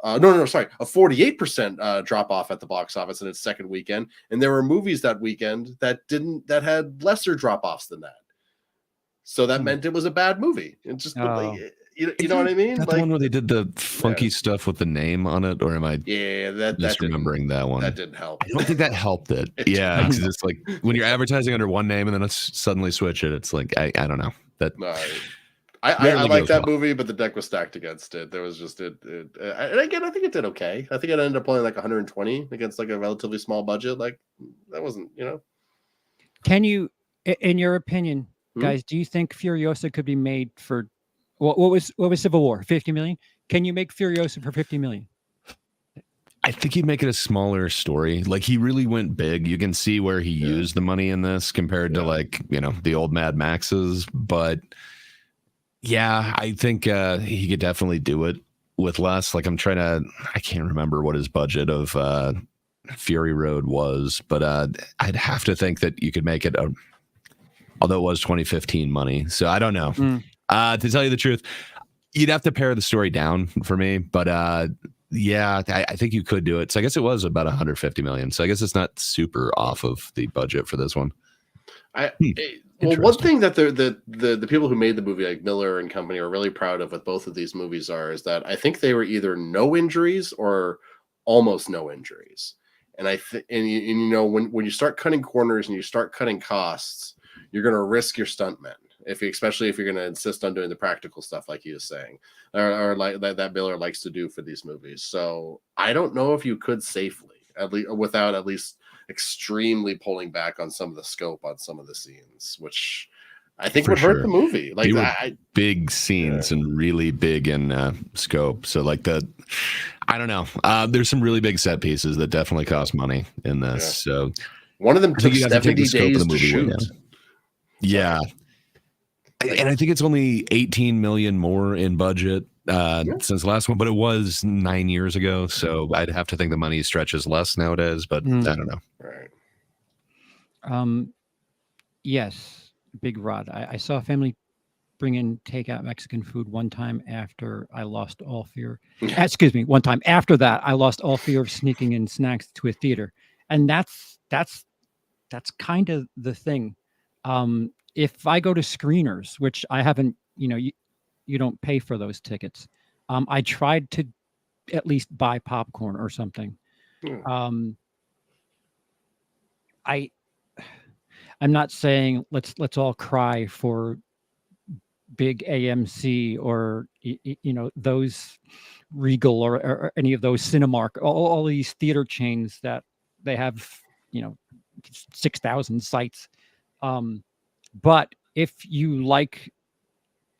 Sorry, a 48% drop off at the box office in its second weekend. And there were movies that weekend that had lesser drop offs than that. So that meant it was a bad movie. It just, you You know what I mean? That the one where they did the funky stuff with the name on it, or am I misremembering that one? That didn't help. I don't think that helped it. Yeah, because it's like when you're advertising under one name and then it's suddenly switch it. It's like I don't know that. No, I like that movie, but the deck was stacked against it. There was just and again, I think it did okay. I think it ended up playing like 120 against like a relatively small budget. Like that wasn't, Can you, in your opinion, guys, do you think Furiosa could be made for what was Civil War? 50 million? Can you make Furiosa for 50 million? I think he'd make it a smaller story. Like he really went big. You can see where he used the money in this compared to like, the old Mad Maxes, but yeah, I think he could definitely do it with less. Like I can't remember what his budget of Fury Road was, but I'd have to think that you could make it although it was 2015 money. So I don't know. To tell you the truth, you'd have to pare the story down for me, but yeah, I think you could do it. So I guess it was about 150 million. So I guess it's not super off of the budget for this one. Well, one thing that the people who made the movie, like Miller and company, are really proud of with both of these movies is that I think they were either no injuries or almost no injuries. And when you start cutting corners and you start cutting costs, you're going to risk your stuntmen. Especially if you're going to insist on doing the practical stuff, like he was saying, or like that Miller likes to do for these movies. So I don't know if you could safely, without at least extremely pulling back on some of the scope on some of the scenes, which I think would hurt the movie. Like big scenes and really big in scope. So like I don't know. There's some really big set pieces that definitely cost money in this. So one of them took 70 days to shoot. Yeah. And I think it's only 18 million more in budget since the last one, but it was 9 years ago. So I'd have to think the money stretches less nowadays, but I don't know. Right. Yes, Big Rod. I saw a family bring in takeout Mexican food one time after I lost all fear. Excuse me. One time after that, I lost all fear of sneaking in snacks to a theater. And that's kind of the thing. If I go to screeners, which I haven't, you don't pay for those tickets. I tried to at least buy popcorn or something. I'm not saying let's all cry for big AMC or those Regal or any of those Cinemark, all these theater chains that they have 6,000 sites. But if you like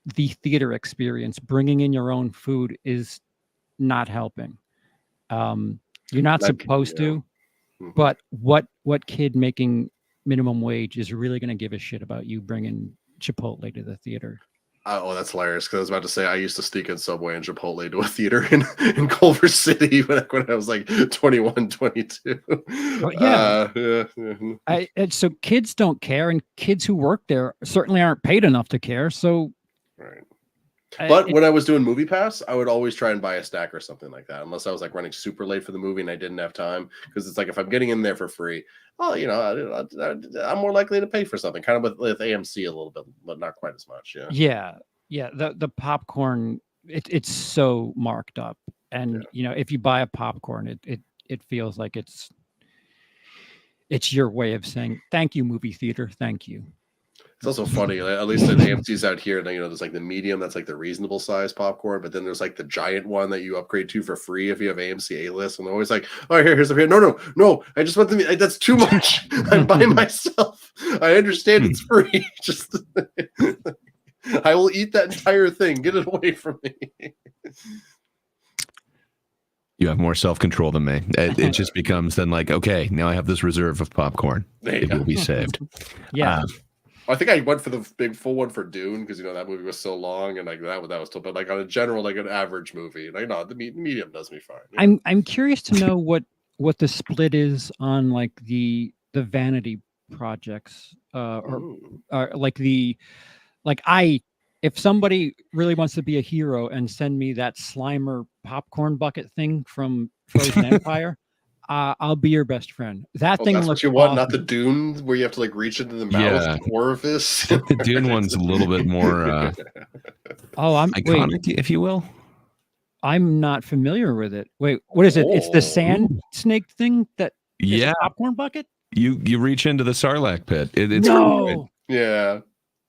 the theater experience, bringing in your own food is not helping. You're not supposed to, but what kid making minimum wage is really going to give a shit about you bringing Chipotle to the theater? Oh, that's hilarious. Because I was about to say I used to sneak in Subway and Chipotle to a theater in Culver City when I was like 21, 22. And so kids don't care, and kids who work there certainly aren't paid enough to care. So, right. But when I was doing Movie Pass, I would always try and buy a stack or something like that, unless I was like running super late for the movie and I didn't have time. Because it's like if I'm getting in there for free, I'm more likely to pay for something. Kind of with AMC a little bit, but not quite as much. Yeah. The popcorn, it's so marked up, and if you buy a popcorn, it feels like it's your way of saying thank you, movie theater, thank you. It's also funny, at least at AMC's out here, there's like the medium, that's like the reasonable size popcorn, but then there's like the giant one that you upgrade to for free if you have AMC A-list, and they're always like, oh, here's the no, I just want that's too much. I'm by myself. I understand it's free. Just I will eat that entire thing. Get it away from me. You have more self-control than me. It just becomes then like, okay, now I have this reserve of popcorn. It will be saved. Yeah. I think I went for the big full one for Dune because that movie was so long, and like that was still, but like on a general, like an average movie, like no, the medium does me fine. I'm curious to know what the split is on like the vanity projects, or like if somebody really wants to be a hero and send me that Slimer popcorn bucket thing from Frozen Empire, I'll be your best friend. That thing that's looks what you want, awesome. not the Dune where you have to like reach into the mouth orifice. The Dune one's a little bit more Oh, wait. iconic, if you will. I'm not familiar with it. Wait, what is it? It's the Oh. sand snake thing that is Yeah, a popcorn bucket? you reach into the Sarlacc pit. It's pretty good. No. Yeah.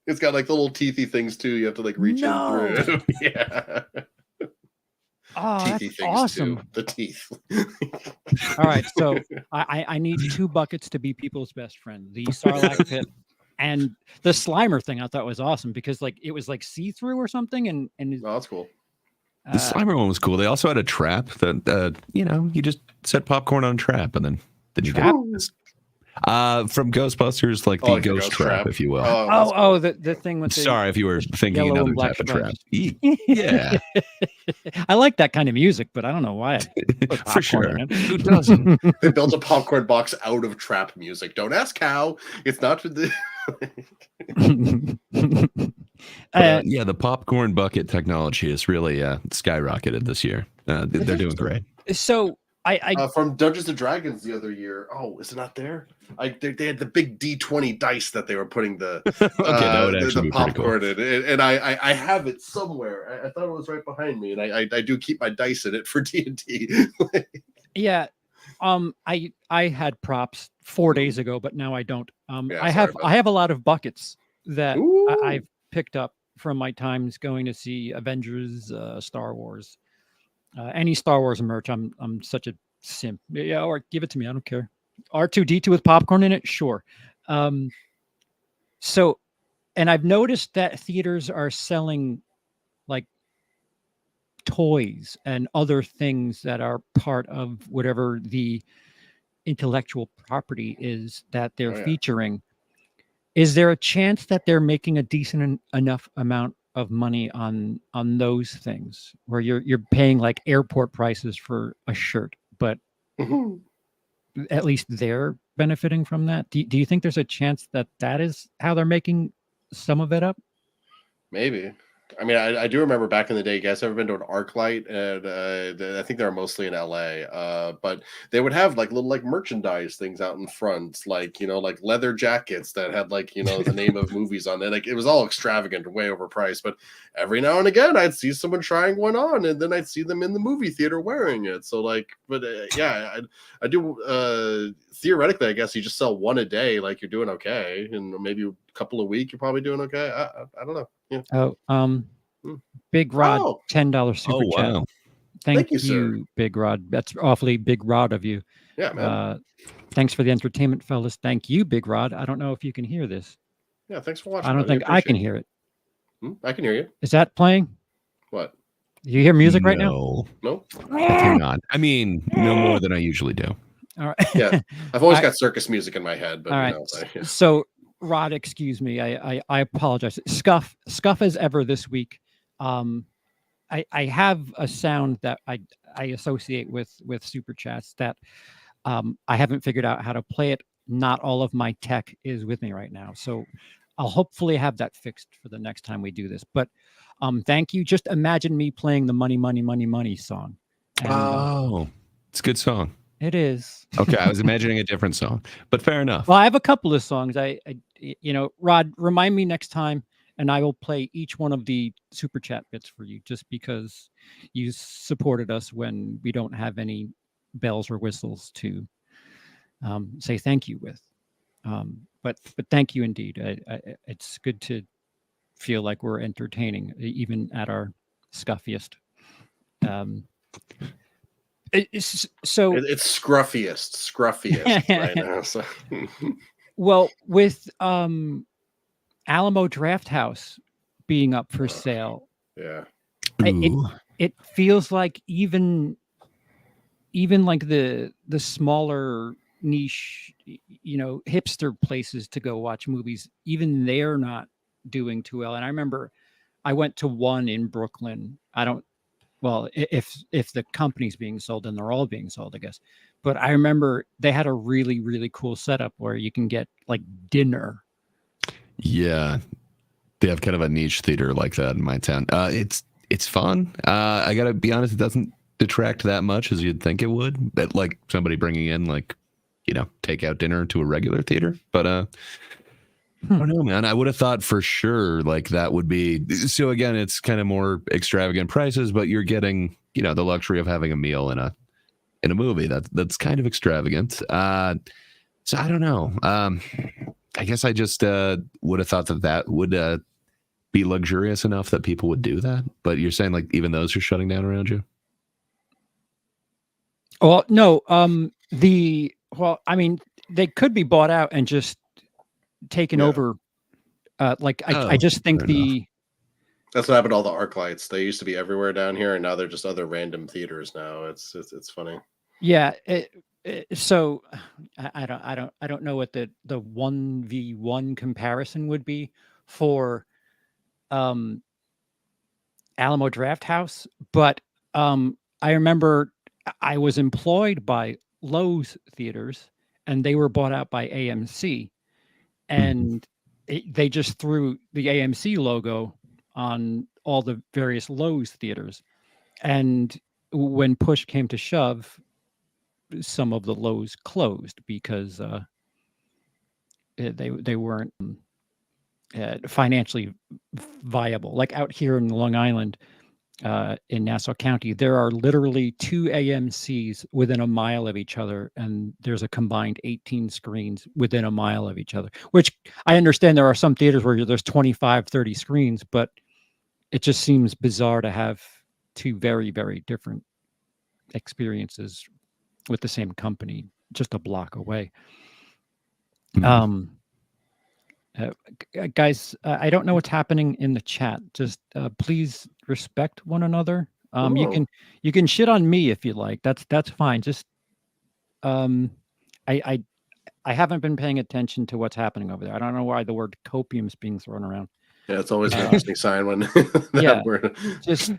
It's got like the little teethy things too. You have to like reach in through. Yeah. Oh, Teethy that's things awesome. too. The teeth. All right, so I need 2 buckets to be people's best friend. The Sarlacc pit and the Slimer thing I thought was awesome because like it was like see-through or something and Oh, that's cool. The Slimer one was cool. They also had a trap that you just set popcorn on a trap and then you Trap? get this. From Ghostbusters, like the Oh, like the ghost ghost trap, trap. if you will. that's Oh, the thing with the Sorry if you were thinking yellow another and black type of trap. stripes. Yeah, I like that kind of music, but I don't know why. I put for popcorn sure. in it. Who doesn't? They built a popcorn box out of trap music. Don't ask how. It's not the Yeah, the popcorn bucket technology is really skyrocketed this year. They're doing great. So I from Dungeons and Dragons the other year. Oh, is it not there? They had the big D20 dice that they were putting the that would actually the be pretty cool. popcorn in, and I have it somewhere. I thought it was right behind me, and I do keep my dice in it for D&D. yeah. I had props 4 days ago, but now I don't. Yeah, I have a lot of buckets that I've picked up from my times going to see Avengers, Star Wars, any Star Wars merch. I'm such a simp. Yeah, or give it to me. I don't care. R2D2 with popcorn in it, sure. So, and I've noticed that theaters are selling like toys and other things that are part of whatever the intellectual property is that they're featuring. Is there a chance that they're making a decent enough amount of money on those things where you're paying like airport prices for a shirt, but at least they're benefiting from that? Do you think there's a chance that is how they're making some of it up? Maybe. I mean, I do remember back in the day. You guys ever been to an ArcLight? And I think they're mostly in LA. But they would have like little like merchandise things out in front, like like leather jackets that had like the name of movies on it. Like it was all extravagant, way overpriced. But every now and again, I'd see someone trying one on, and then I'd see them in the movie theater wearing it. So like, but yeah, I do. Theoretically, I guess you just sell one a day, like you're doing okay, and maybe a couple a week, you're probably doing okay. I don't know. Yeah. Oh, Big Rod, $10 super chat. Wow. Thank you, sir. Big Rod. That's awfully Big Rod of you. Yeah, man. Thanks for the entertainment, fellas. Thank you, Big Rod. I don't know if you can hear this. Yeah, thanks for watching. I don't think I can hear it. I can hear you. Is that playing? What? Do you hear music right now? No. Hang on. I mean, no more than I usually do. All right. Yeah, I've always got circus music in my head. But all right. So, Rod, excuse me. I apologize. Scuff as ever this week. I have a sound that I associate with super chats that I haven't figured out how to play it. Not all of my tech is with me right now, so I'll hopefully have that fixed for the next time we do this. But thank you. Just imagine me playing the Money, Money, Money, Money song. And, it's a good song. It is. Okay, I was imagining a different song, but fair enough. Well, I have a couple of songs. I Rod, remind me next time, and I will play each one of the super chat bits for you, just because you supported us when we don't have any bells or whistles to say thank you with. But thank you indeed. It's good to feel like we're entertaining, even at our scuffiest. It's scruffiest right now. So. Well, with Alamo Drafthouse being up for sale, yeah, it feels like even like the smaller niche, hipster places to go watch movies, even they're not doing too well. And I remember I went to one in Brooklyn. Well, if the company's being sold, then they're all being sold, I guess. But I remember they had a really, really cool setup where you can get like dinner. Yeah, they have kind of a niche theater like that in my town. It's fun. I gotta be honest, it doesn't detract that much as you'd think it would. But like somebody bringing in like takeout dinner to a regular theater. But I don't know, man. I would have thought for sure like that would be so. Again, it's kind of more extravagant prices, but you're getting the luxury of having a meal in a movie. That's kind of extravagant. So I don't know. I guess I just would have thought that would be luxurious enough that people would do that. But you're saying like even those are shutting down around you. Well, no. I mean, they could be bought out and just taken over. I just think that's what happened to all the arc lights. They used to be everywhere down here, and now they're just other random theaters now. It's funny. Yeah. So I don't know what the 1v1 comparison would be for Alamo Drafthouse, but I remember I was employed by Lowe's Theaters, and they were bought out by AMC, and they just threw the AMC logo on all the various Lowe's theaters. And when push came to shove, some of the Lowe's closed because they weren't financially viable. Like out here in Long Island, in Nassau County, there are literally 2 AMCs within a mile of each other, and there's a combined 18 screens within a mile of each other, which I understand there are some theaters where there's 25, 30 screens, but it just seems bizarre to have 2 very, very different experiences with the same company just a block away. Guys, I don't know what's happening in the chat. Just please respect one another. You can shit on me if you like. That's fine. Just I haven't been paying attention to what's happening over there. I don't know why the word copium is being thrown around. Yeah, it's always an interesting sign when yeah, word. just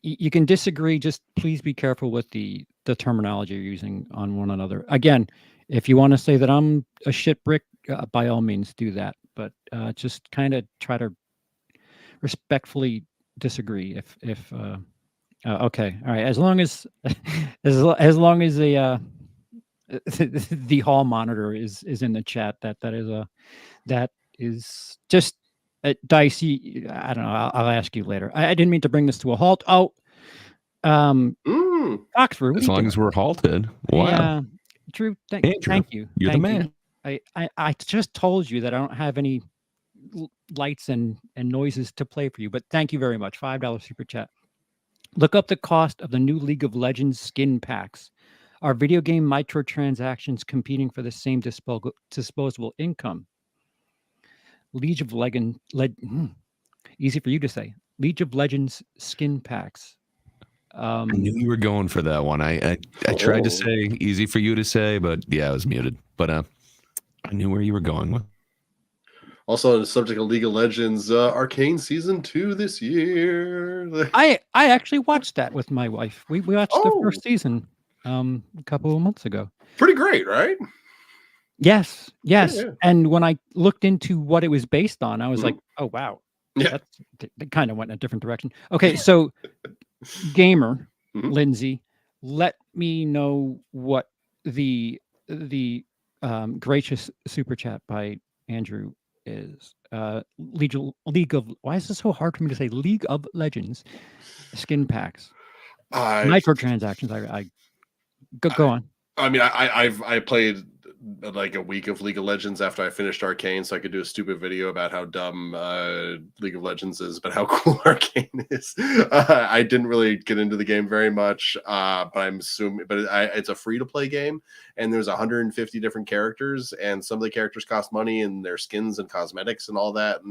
you can disagree. Just please be careful with the terminology you're using on one another. Again, if you want to say that I'm a shit brick, by all means do that. But just kind of try to respectfully disagree. If okay, all right. As long as as long as the the hall monitor is in the chat, that is just dicey. I don't know. I'll ask you later. I didn't mean to bring this to a halt. Oh, Oxford. As long as we're halted. Wow. Yeah, Drew. Thank you. You're the man. I just told you that I don't have any lights and noises to play for you, but thank you very much. $5 super chat. Look up the cost of the new League of Legends skin packs. Are video game microtransactions competing for the same disposable income? League of Legends, easy for you to say. League of Legends skin packs. I knew you were going for that one. I tried to say easy for you to say, but yeah, I was muted. But I knew where you were going with. Also, on the subject of League of Legends, Arcane Season 2 this year. I actually watched that with my wife. We watched the first season a couple of months ago. Pretty great, right? Yes. Yeah. And when I looked into what it was based on, I was like, oh, wow. Yeah. They kind of went in a different direction. Okay, so gamer, Lindsay, let me know what the gracious super chat by Andrew is. League of why is this so hard for me to say? League of Legends skin packs, microtransactions. I go on. I mean, I played like a week of League of Legends after I finished Arcane, so I could do a stupid video about how dumb League of Legends is, but how cool Arcane is. I didn't really get into the game very much, but I'm assuming, it's a free-to-play game, and there's 150 different characters, and some of the characters cost money, and their skins and cosmetics and all that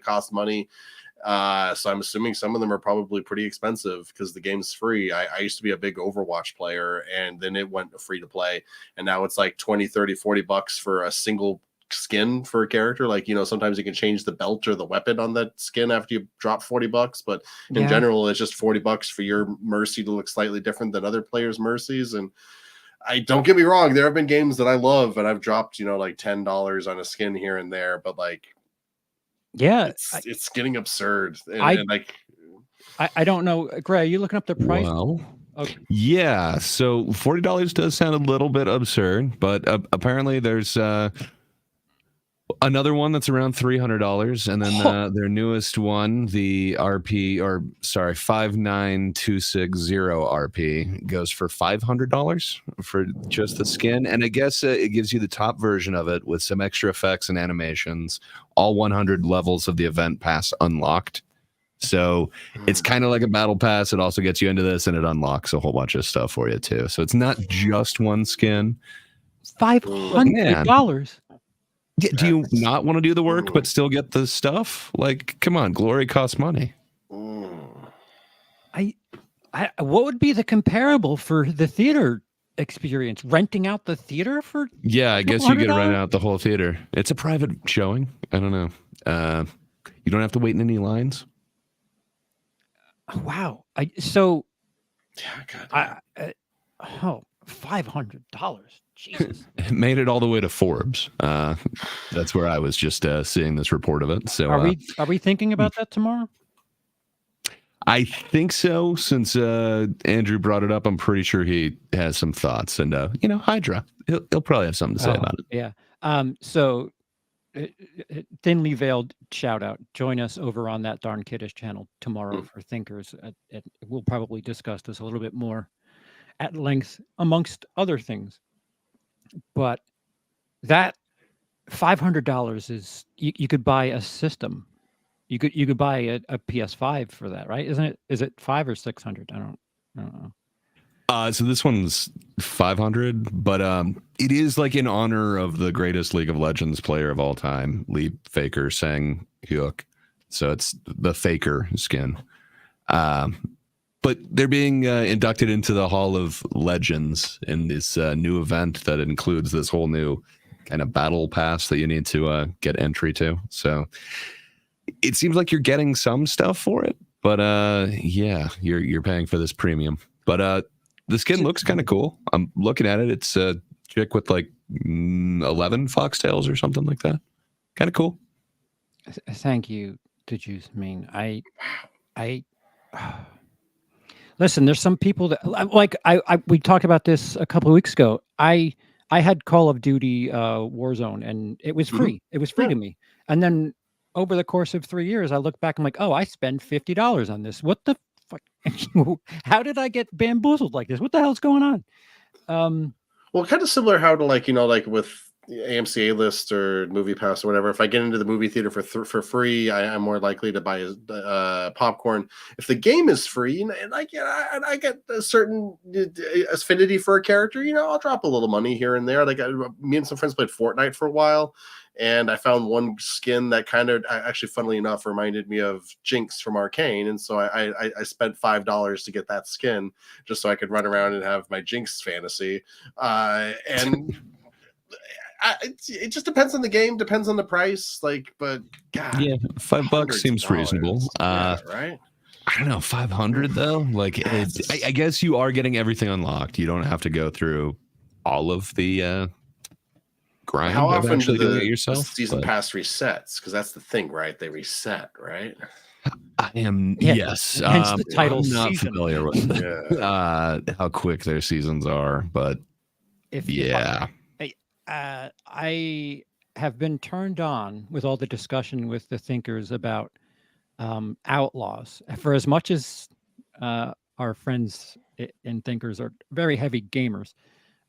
cost money. So I'm assuming some of them are probably pretty expensive because the game's free. I used to be a big Overwatch player, and then it went free to play, and now it's like 20, 30, 40 bucks for a single skin for a character. Like, sometimes you can change the belt or the weapon on that skin after you drop 40 bucks, but in general, it's just 40 bucks for your Mercy to look slightly different than other players' Mercies. And I don't get me wrong, there have been games that I love, and I've dropped, like $10 on a skin here and there, but like, yeah, it's getting absurd. And I don't know. Gray, are you looking up the price? Well, okay. Yeah. So $40 does sound a little bit absurd, but apparently there's Another one that's around $300, and then their newest one, the 59260 RP, goes for $500 for just the skin. And I guess it gives you the top version of it with some extra effects and animations, all 100 levels of the event pass unlocked. So it's kind of like a battle pass. It also gets you into this, and it unlocks a whole bunch of stuff for you too. So it's not just one skin. $500. Yeah, do you not want to do the work but still get the stuff? Like, come on, glory costs money. I what would be the comparable for the theater experience? Renting out the theater for? Yeah, I guess you get to rent out the whole theater. It's a private showing. I don't know. You don't have to wait in any lines. Wow. $500. Jesus. It made it all the way to Forbes. That's where I was just seeing this report of it. So are we thinking about that tomorrow? I think so. Since Andrew brought it up, I'm pretty sure he has some thoughts. And Hydra, he'll probably have something to say about it. Yeah. So thinly veiled shout out. Join us over on that Darn Kiddish channel tomorrow for Thinkers. We'll probably discuss this a little bit more at length, amongst other things. But that $500 is you could buy a system. You could buy a PS5 for that, right? Isn't it? Is it $500 or $600? I don't know. So this one's 500, but it is like in honor of the greatest League of Legends player of all time, Lee Faker Sang Hyuk. So it's the Faker skin. But they're being inducted into the Hall of Legends in this new event that includes this whole new kind of battle pass that you need to get entry to. So it seems like you're getting some stuff for it, but yeah, you're paying for this premium. But the skin looks kind of cool. I'm looking at it. It's a chick with like 11 foxtails or something like that. Kind of cool. Thank you, Juice Mean. I listen. There's some people that like we talked about this a couple of weeks ago. I had Call of Duty Warzone, and it was free. It was free to me. And then over the course of 3 years, I look back. I'm like, oh, I spent $50 on this. What the fuck? How did I get bamboozled like this? What the hell's going on? Well, kind of similar how to like with AMC A-list or Movie Pass or whatever. If I get into the movie theater for free, I'm more likely to buy popcorn. If the game is free, and I get a certain affinity for a character, I'll drop a little money here and there. Like me and some friends played Fortnite for a while, and I found one skin that kind of actually, funnily enough, reminded me of Jinx from Arcane, and so I spent $5 to get that skin just so I could run around and have my Jinx fantasy, and. It just depends on the game, depends on the price. But God, yeah, $5 seems reasonable. Yeah, right? I don't know, 500 though. Like, I guess you are getting everything unlocked. You don't have to go through all of the grind. How often do the season pass resets? Because that's the thing, right? They reset, right? I am yes. Hence the title. I'm not season. familiar with how quick their seasons are, but I have been turned on with all the discussion with the Thinkers about Outlaws. For as much as our friends in Thinkers are very heavy gamers,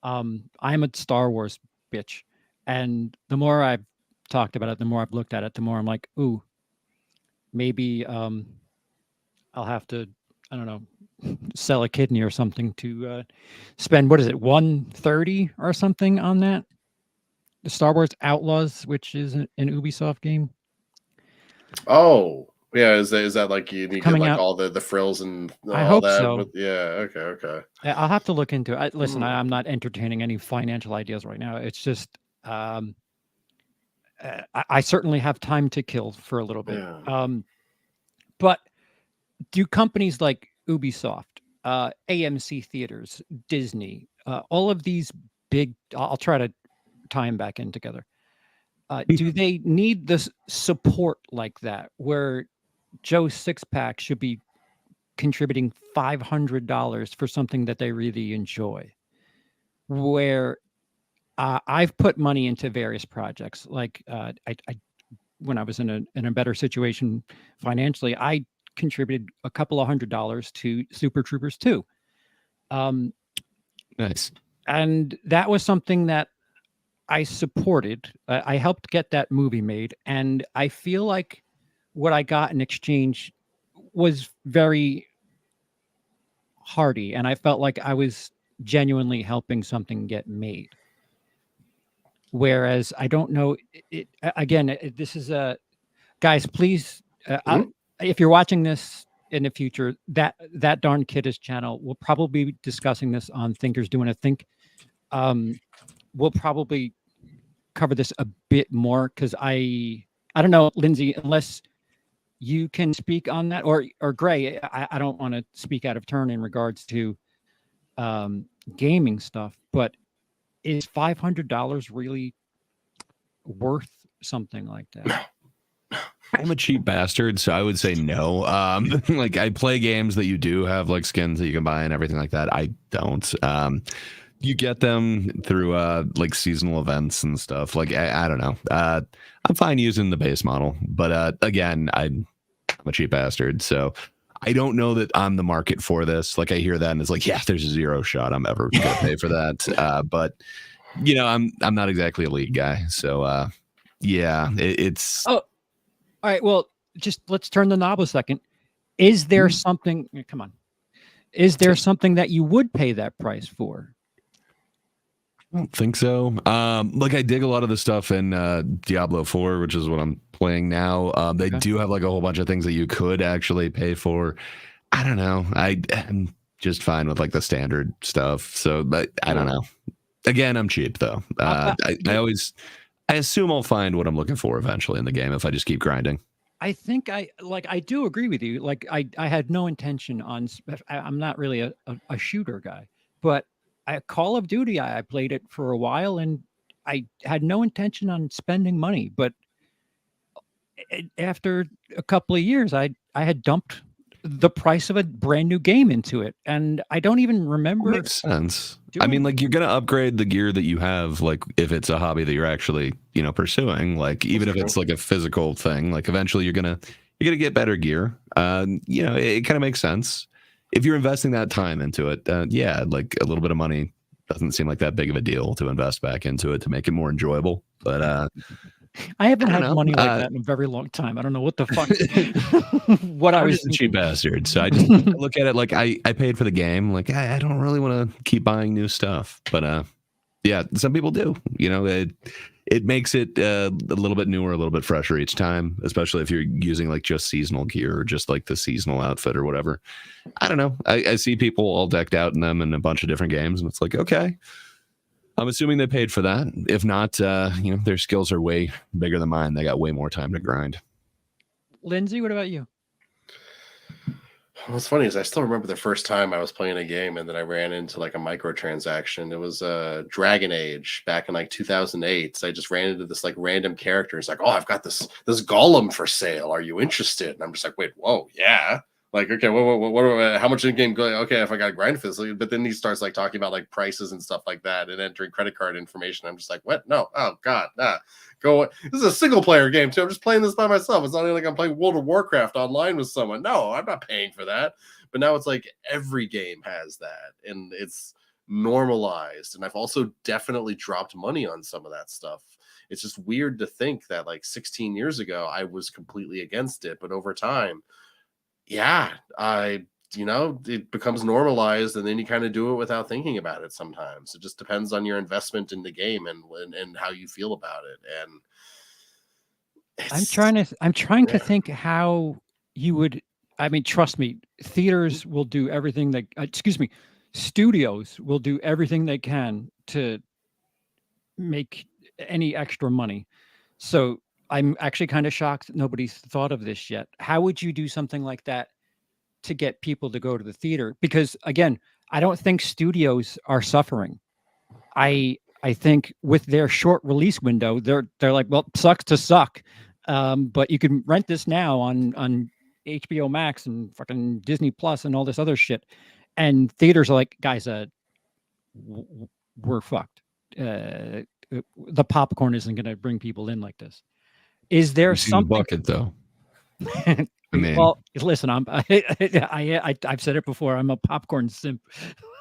I'm a Star Wars bitch. And the more I've talked about it, the more I've looked at it, the more I'm like, ooh, maybe I'll have to, I don't know, sell a kidney or something to spend, what is it, $130 or something on that? The Star Wars Outlaws, which is an Ubisoft game. Oh, yeah. Is that like you get like out, all the frills and all I hope that? so. Yeah. Okay. I'll have to look into it. Listen, I'm not entertaining any financial ideas right now. It's just I certainly have time to kill for a little bit. Yeah. But do companies like Ubisoft, AMC Theaters, Disney, all of these big, I'll try to tie them back in together. Do they need this support like that, where Joe Sixpack should be contributing $500 for something that they really enjoy? Where I've put money into various projects. Like I when I was in a better situation financially, I contributed a couple of $100 to Super Troopers 2. Nice. And that was something that I supported. I helped get that movie made, and I feel like what I got in exchange was very hearty, and I felt like I was genuinely helping something get made. Whereas I don't know again, this is a guys, please, if you're watching this in the future, that darn kiddish channel, we'll probably be discussing this on Thinkers Doing a Think. We'll probably cover this a bit more because I don't know, Lindsay, unless you can speak on that, or Gray, I don't want to speak out of turn in regards to gaming stuff, but is $500 really worth something like that? I'm a cheap bastard, so I would say no. Like I play games that you do have like skins that you can buy and everything like that. I don't. You get them through like seasonal events and stuff. Like I don't know. I'm fine using the base model, but again, I'm a cheap bastard, so I don't know that I'm the market for this. Like I hear that and it's like, yeah, there's a zero shot I'm ever gonna pay for that. But you know, I'm not exactly a league guy, so yeah, it's. Oh, all right. Well, just let's turn the knob a second. Is there something? Come on. Is there something that you would pay that price for? I don't think so. Like I dig a lot of the stuff in Diablo 4, which is what I'm playing now. They do have like a whole bunch of things that you could actually pay for. I don't know. I'm just fine with like the standard stuff. So, but I don't know. Again, I'm cheap though. I assume I'll find what I'm looking for eventually in the game if I just keep grinding. I think I do agree with you. Like I had no intention on. I'm not really a shooter guy, but Call of Duty, I played it for a while, and I had no intention on spending money. But after a couple of years, I had dumped the price of a brand new game into it, and I don't even remember. Makes sense. I mean, like you're gonna upgrade the gear that you have, like if it's a hobby that you're actually, you know, pursuing. Like even if it's like a physical thing, like eventually you're gonna get better gear. You know, it kind of makes sense if you're investing that time into it. Yeah, like a little bit of money doesn't seem like that big of a deal to invest back into it to make it more enjoyable. But I haven't had money like that in a very long time. I don't know what the fuck. What I was just a cheap bastard. So I just look at it like I paid for the game. Like I don't really want to keep buying new stuff. But yeah, some people do. You know, it makes it a little bit newer, a little bit fresher each time, especially if you're using like just seasonal gear or just like the seasonal outfit or whatever. I don't know. I see people all decked out in them in a bunch of different games, and it's like, okay, I'm assuming they paid for that. If not, you know, their skills are way bigger than mine. They got way more time to grind. Lindsay, what about you? What's funny is I still remember the first time I was playing a game and then I ran into like a microtransaction. It was Dragon Age back in like 2008. So I just ran into this like random character. It's like, oh, I've got this golem for sale. Are you interested? And I'm just like, wait, whoa, yeah. Like, okay, what how much in game? Okay, if I got to grind for this, but then he starts like talking about like prices and stuff like that and entering credit card information. I'm just like, what? No, oh god, nah. Go. This is a single player game too. I'm just playing this by myself. It's not like I'm playing World of Warcraft online with someone. No, I'm not paying for that. But now it's like every game has that, and it's normalized. And I've also definitely dropped money on some of that stuff. It's just weird to think that like 16 years ago I was completely against it, but over time, yeah, you know, it becomes normalized, and then you kind of do it without thinking about it. Sometimes it just depends on your investment in the game and how you feel about it. And I'm trying to think how you would. I mean, trust me, theaters will do everything that. Studios will do everything they can to make any extra money. So I'm actually kind of shocked that nobody's thought of this yet. How would you do something like that to get people to go to the theater? Because again, I don't think studios are suffering. I think with their short release window, they're like, well, sucks to suck. But you can rent this now on HBO Max and fucking Disney Plus and all this other shit. And theaters are like, guys, we're fucked. the popcorn isn't going to bring people in like this. Is there You've seen the something? bucket though. I mean, Well, listen, I've said it before. I'm a popcorn simp.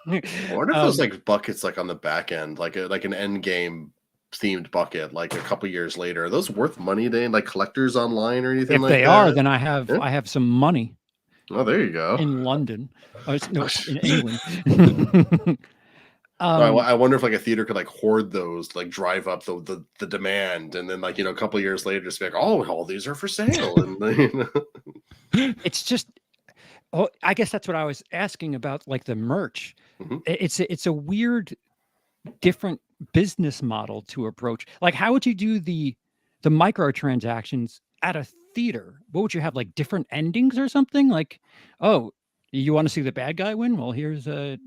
I wonder if there's like buckets like on the back end, like an end game themed bucket, like a couple years later. Are those worth money to like collectors online or anything if like they that? are, then I have some money Oh, there you go. in London. No, in England. I wonder if like a theater could like hoard those, like drive up the demand, and then like a couple of years later just be like, oh, all these are for sale, and It's just, I guess that's what I was asking about, like the merch. Mhm. It's a weird, different business model to approach. Like, how would you do the microtransactions at a theater? What would you have, like different endings or something? Like, oh, you want to see the bad guy win? Well, here's a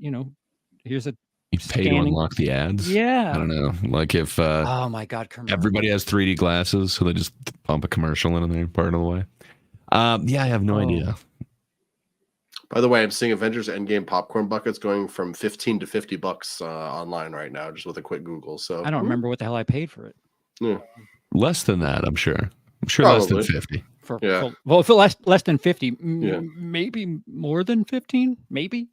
here's a you pay to scanning. unlock the ads. Yeah. I don't know. Like if Oh my God, commercial. everybody has 3D glasses, so they just pump a commercial in there part of the way. Yeah, I have no idea. By the way, I'm seeing Avengers Endgame popcorn buckets going from $15 to $50 online right now, just with a quick Google. So I don't remember what the hell I paid for it. Yeah. Less than that, I'm sure. I'm sure Probably. less than 50. Well, if it less than 50, Yeah. maybe more than 15, maybe.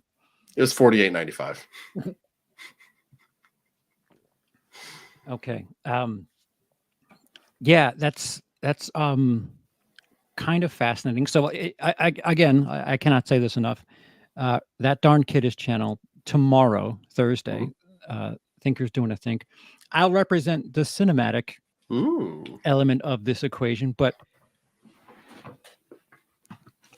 It was $48.95. Okay. Yeah, that's kind of fascinating. So I cannot say this enough. That Darn Kiddish channel tomorrow, Thursday, Thinker's doing a think. I'll represent the cinematic element of this equation, but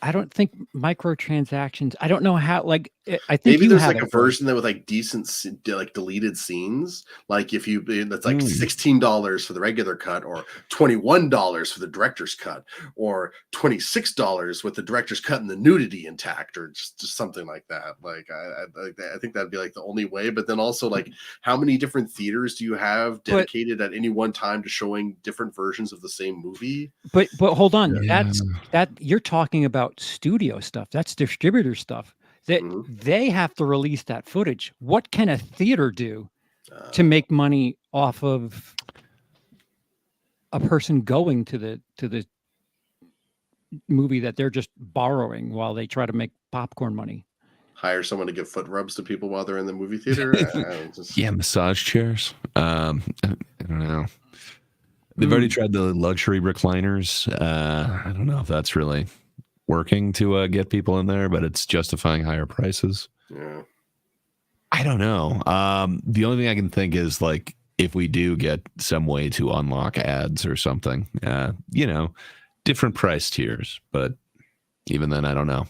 I don't think microtransactions. I don't know how. Like, I think maybe you there's have like it a version that with like decent, like deleted scenes. Like if you, that's like $16 for the regular cut, or $21 for the director's cut, or $26 with the director's cut and the nudity intact, or just something like that. Like I think that'd be like the only way. But then also, like, how many different theaters do you have dedicated at any one time to showing different versions of the same movie? But hold on, that you're talking about studio stuff. That's distributor stuff. That they have to release that footage. What can a theater do to make money off of a person going to the movie that they're just borrowing while they try to make popcorn money? Hire someone to give foot rubs to people while they're in the movie theater. Yeah, massage chairs. I don't know. They've already tried the luxury recliners. I don't know if that's really working to get people in there, but it's justifying higher prices. Yeah. I don't know. The only thing I can think is, like, if we do get some way to unlock ads or something, different price tiers. But even then, I don't know.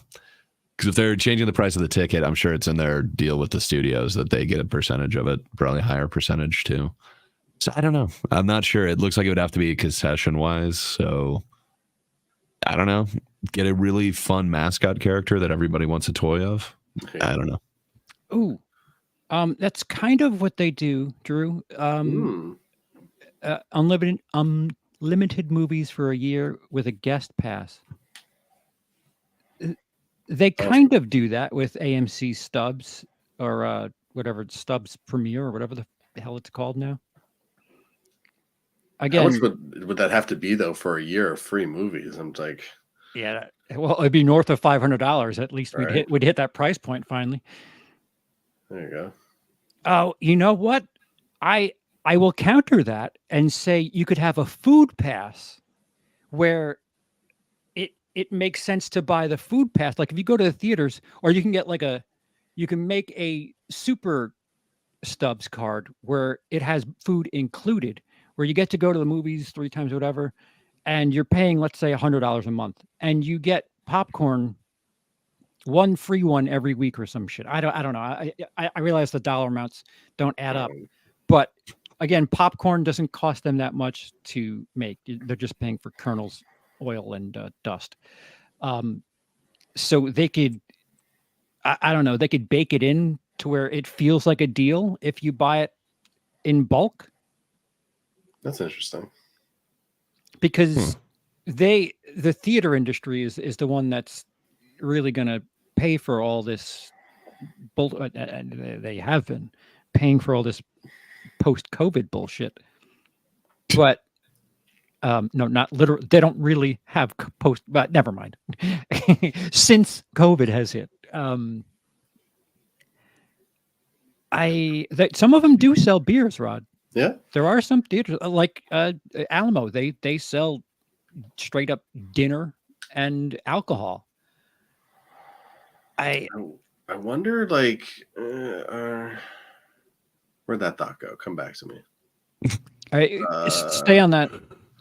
Because if they're changing the price of the ticket, I'm sure it's in their deal with the studios that they get a percentage of it, probably a higher percentage too. So I don't know. I'm not sure. It looks like it would have to be concession-wise. So I don't know. Get a really fun mascot character that everybody wants a toy of. Okay. I don't know. Ooh, that's kind of what they do, Drew. Unlimited movies for a year with a guest pass. They kind of do that with AMC Stubs, or whatever, Stubs Premiere, or whatever the hell it's called now. Again, how much would that have to be though for a year of free movies? I'm like, yeah, well, it'd be north of $500 at least. Right. We'd hit that price point finally. There you go. Oh, you know what? I will counter that and say you could have a food pass where it makes sense to buy the food pass. Like if you go to the theaters, or you can get you can make a super Stubs card where it has food included, where you get to go to the movies 3 times or whatever, and you're paying, let's say, $100 a month, and you get popcorn, one free one every week or some shit. I don't know. I realize the dollar amounts don't add up, but again, popcorn doesn't cost them that much to make. They're just paying for kernels, oil, and dust. So they could, I don't know, they could bake it in to where it feels like a deal if you buy it in bulk. That's interesting. Because the theater industry is the one that's really going to pay for all this. They have been paying for all this post-COVID bullshit. but no, not literal. They don't really have post, but never mind. Since COVID has hit, some of them do sell beers, Rod. Yeah. There are some theaters like Alamo. They sell straight up dinner and alcohol. I wonder, like, where'd that thought go? Come back to me. Stay on that.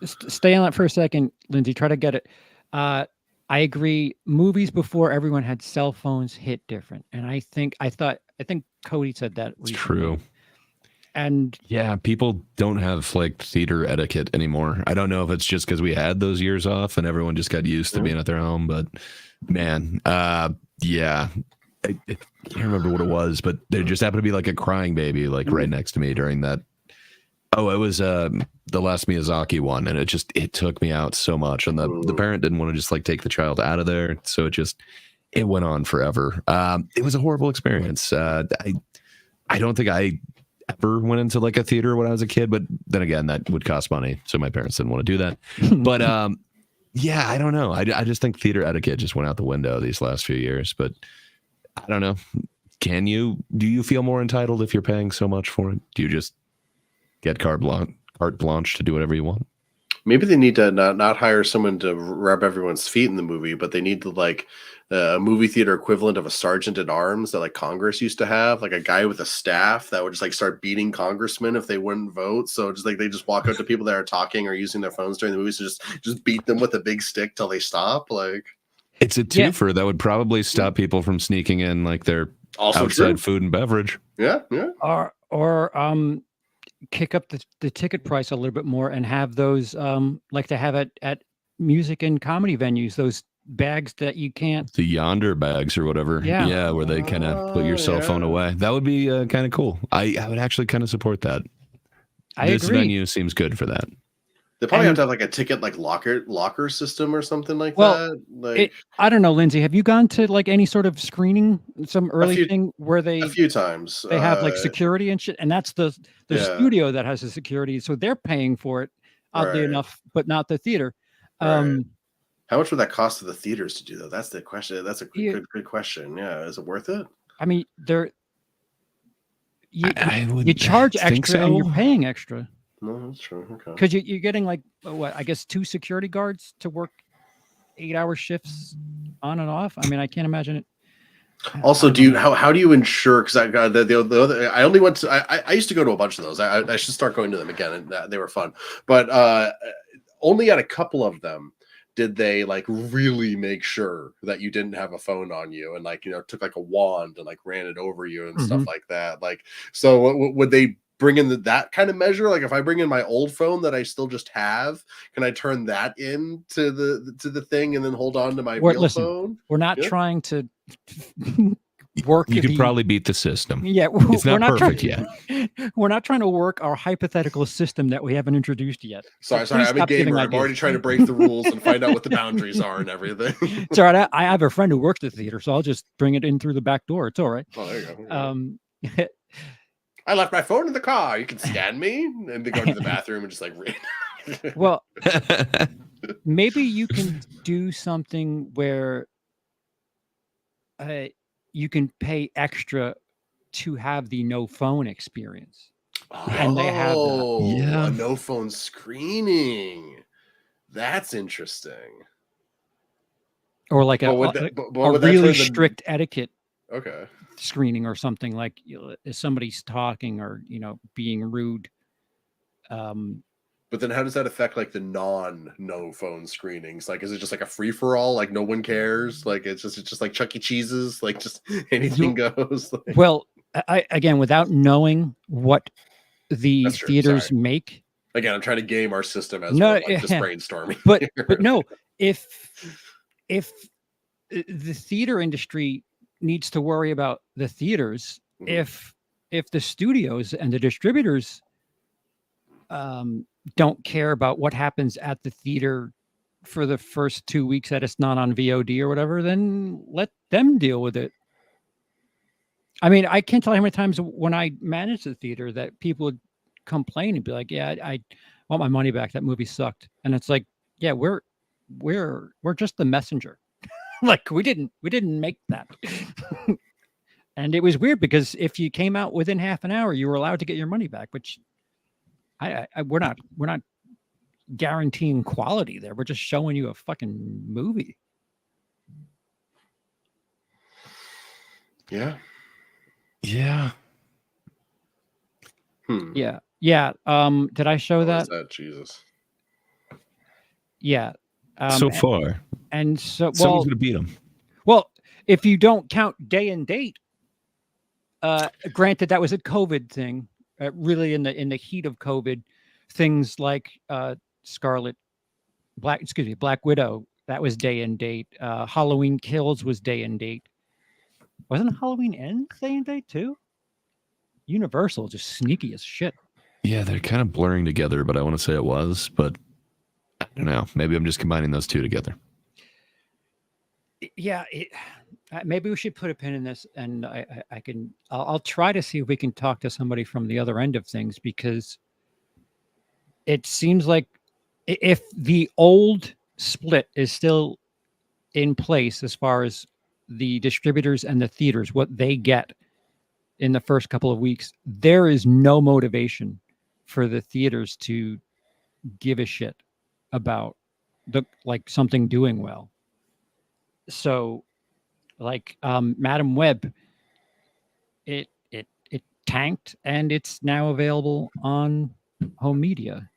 Stay on that for a second, Lindsay. Try to get it. I agree. Movies before everyone had cell phones hit different, and I think Cody said that. It's true. And yeah, people don't have like theater etiquette anymore. I don't know if it's just because we had those years off and everyone just got used to being at their home, but man, yeah. I can't remember what it was, but there just happened to be like a crying baby like right next to me during that. Oh, it was the last Miyazaki one, and it took me out so much, and the parent didn't want to just like take the child out of there, so it went on forever. It was a horrible experience. I don't think I ever went into like a theater when I was a kid, but then again, that would cost money, so my parents didn't want to do that. But yeah, I don't know. I just think theater etiquette just went out the window these last few years. But I don't know. Do you feel more entitled if you're paying so much for it? Do you just get carte blanche to do whatever you want? Maybe they need to not hire someone to rub everyone's feet in the movie, but they need to like a movie theater equivalent of a sergeant at arms that like Congress used to have, like a guy with a staff that would just like start beating congressmen if they wouldn't vote. So just like they just walk up to people that are talking or using their phones during the movie, so just beat them with a big stick till they stop. Like it's a twofer that would probably stop people from sneaking in like their outside food and beverage. Yeah. Or kick up the ticket price a little bit more and have those like to have it at music and comedy venues, those bags that you can't, the yonder bags or whatever, where they kind of put your cell phone away. That would be kind of cool. I would actually kind of support that. This agree. venue seems good for that. They probably have to have like a ticket like locker system or something like that. Like I don't know, Lindsay, have you gone to like any sort of screening, some early thing where a few times they have like security and shit, and that's the studio that has the security, so they're paying for it, oddly enough, but not the theater. How much would that cost to the theaters to do that? That's the question. That's a good question. Yeah, is it worth it? I mean, you charge extra and you're paying extra. No, that's true. Okay. Because you're getting like I guess 2 security guards to work 8-hour shifts on and off. I mean, I can't imagine it. Also, how do you ensure? Because I got the other. I only went to. I used to go to a bunch of those. I should start going to them again, and they were fun. But only at a couple of them did they like really make sure that you didn't have a phone on you, and like took like a wand and like ran it over you and stuff like that. Like, so would they bring in that kind of measure? Like if I bring in my old phone that I still just have, can I turn that into the thing and then hold on to my real phone? We're not trying to work. You could probably beat the system. Yeah, it's not perfect yet. We're not trying to work our hypothetical system that we haven't introduced yet. Sorry, I'm a gamer. I'm already trying to break the rules and find out what the boundaries are and everything. It's all right. I have a friend who works at the theater, so I'll just bring it in through the back door. It's all right. Oh, there you go. I left my phone in the car. You can scan me and then go to the bathroom and just like read. Well, maybe you can do something where you can pay extra to have the no phone experience. And they have a no phone screening. That's interesting. Or like a really strict etiquette screening or something, like if somebody's talking or being rude. But then how does that affect like the no phone screenings? Like, is it just like a free for all? Like no one cares? Like it's just like Chuck E. Cheese's, like just anything goes? Like... Well, again, without knowing what the theaters make. Again, I'm trying to game our system as we're like just brainstorming. But no, if the theater industry needs to worry about the theaters, if the studios and the distributors don't care about what happens at the theater for the first 2 weeks that it's not on VOD or whatever, then let them deal with it. I mean, I can't tell you how many times when I managed the theater that people would complain and be like, yeah, want my money back. That movie sucked. And it's like, yeah, we're just the messenger. Like we didn't make that. And it was weird because if you came out within half an hour, you were allowed to get your money back, which we're not guaranteeing quality there. We're just showing you a fucking movie. Yeah. Yeah. Yeah. Yeah. Did I show What is that? that? Jesus. Yeah. So far. And so, Someone's going to beat him. Well, if you don't count day and date, granted that was a COVID thing, really in the heat of COVID, things like Black Widow, that was day and date. Halloween Kills was day and date. Wasn't Halloween Ends day and date too? Universal, just sneaky as shit. Yeah, they're kind of blurring together, but I want to say it was, but I don't know. Maybe I'm just combining those two together. Yeah, maybe we should put a pin in this, and I'll try to see if we can talk to somebody from the other end of things, because it seems like if the old split is still in place as far as the distributors and the theaters, what they get in the first couple of weeks, there is no motivation for the theaters to give a shit about something doing well. So like Madam Web, it tanked, and it's now available on home media.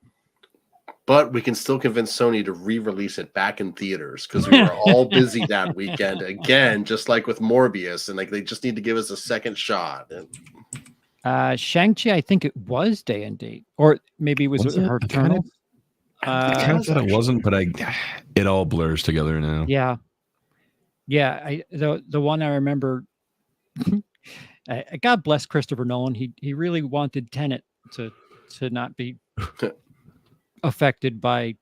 But we can still convince Sony to re-release it back in theaters, because we were all busy that weekend again, just like with Morbius, and like they just need to give us a second shot. And Shang-Chi, I think it was day and date, or maybe it was Eternal. I kind of thought it wasn't, but it all blurs together now. Yeah. The one I remember. God bless Christopher Nolan. He really wanted Tenet to not be affected by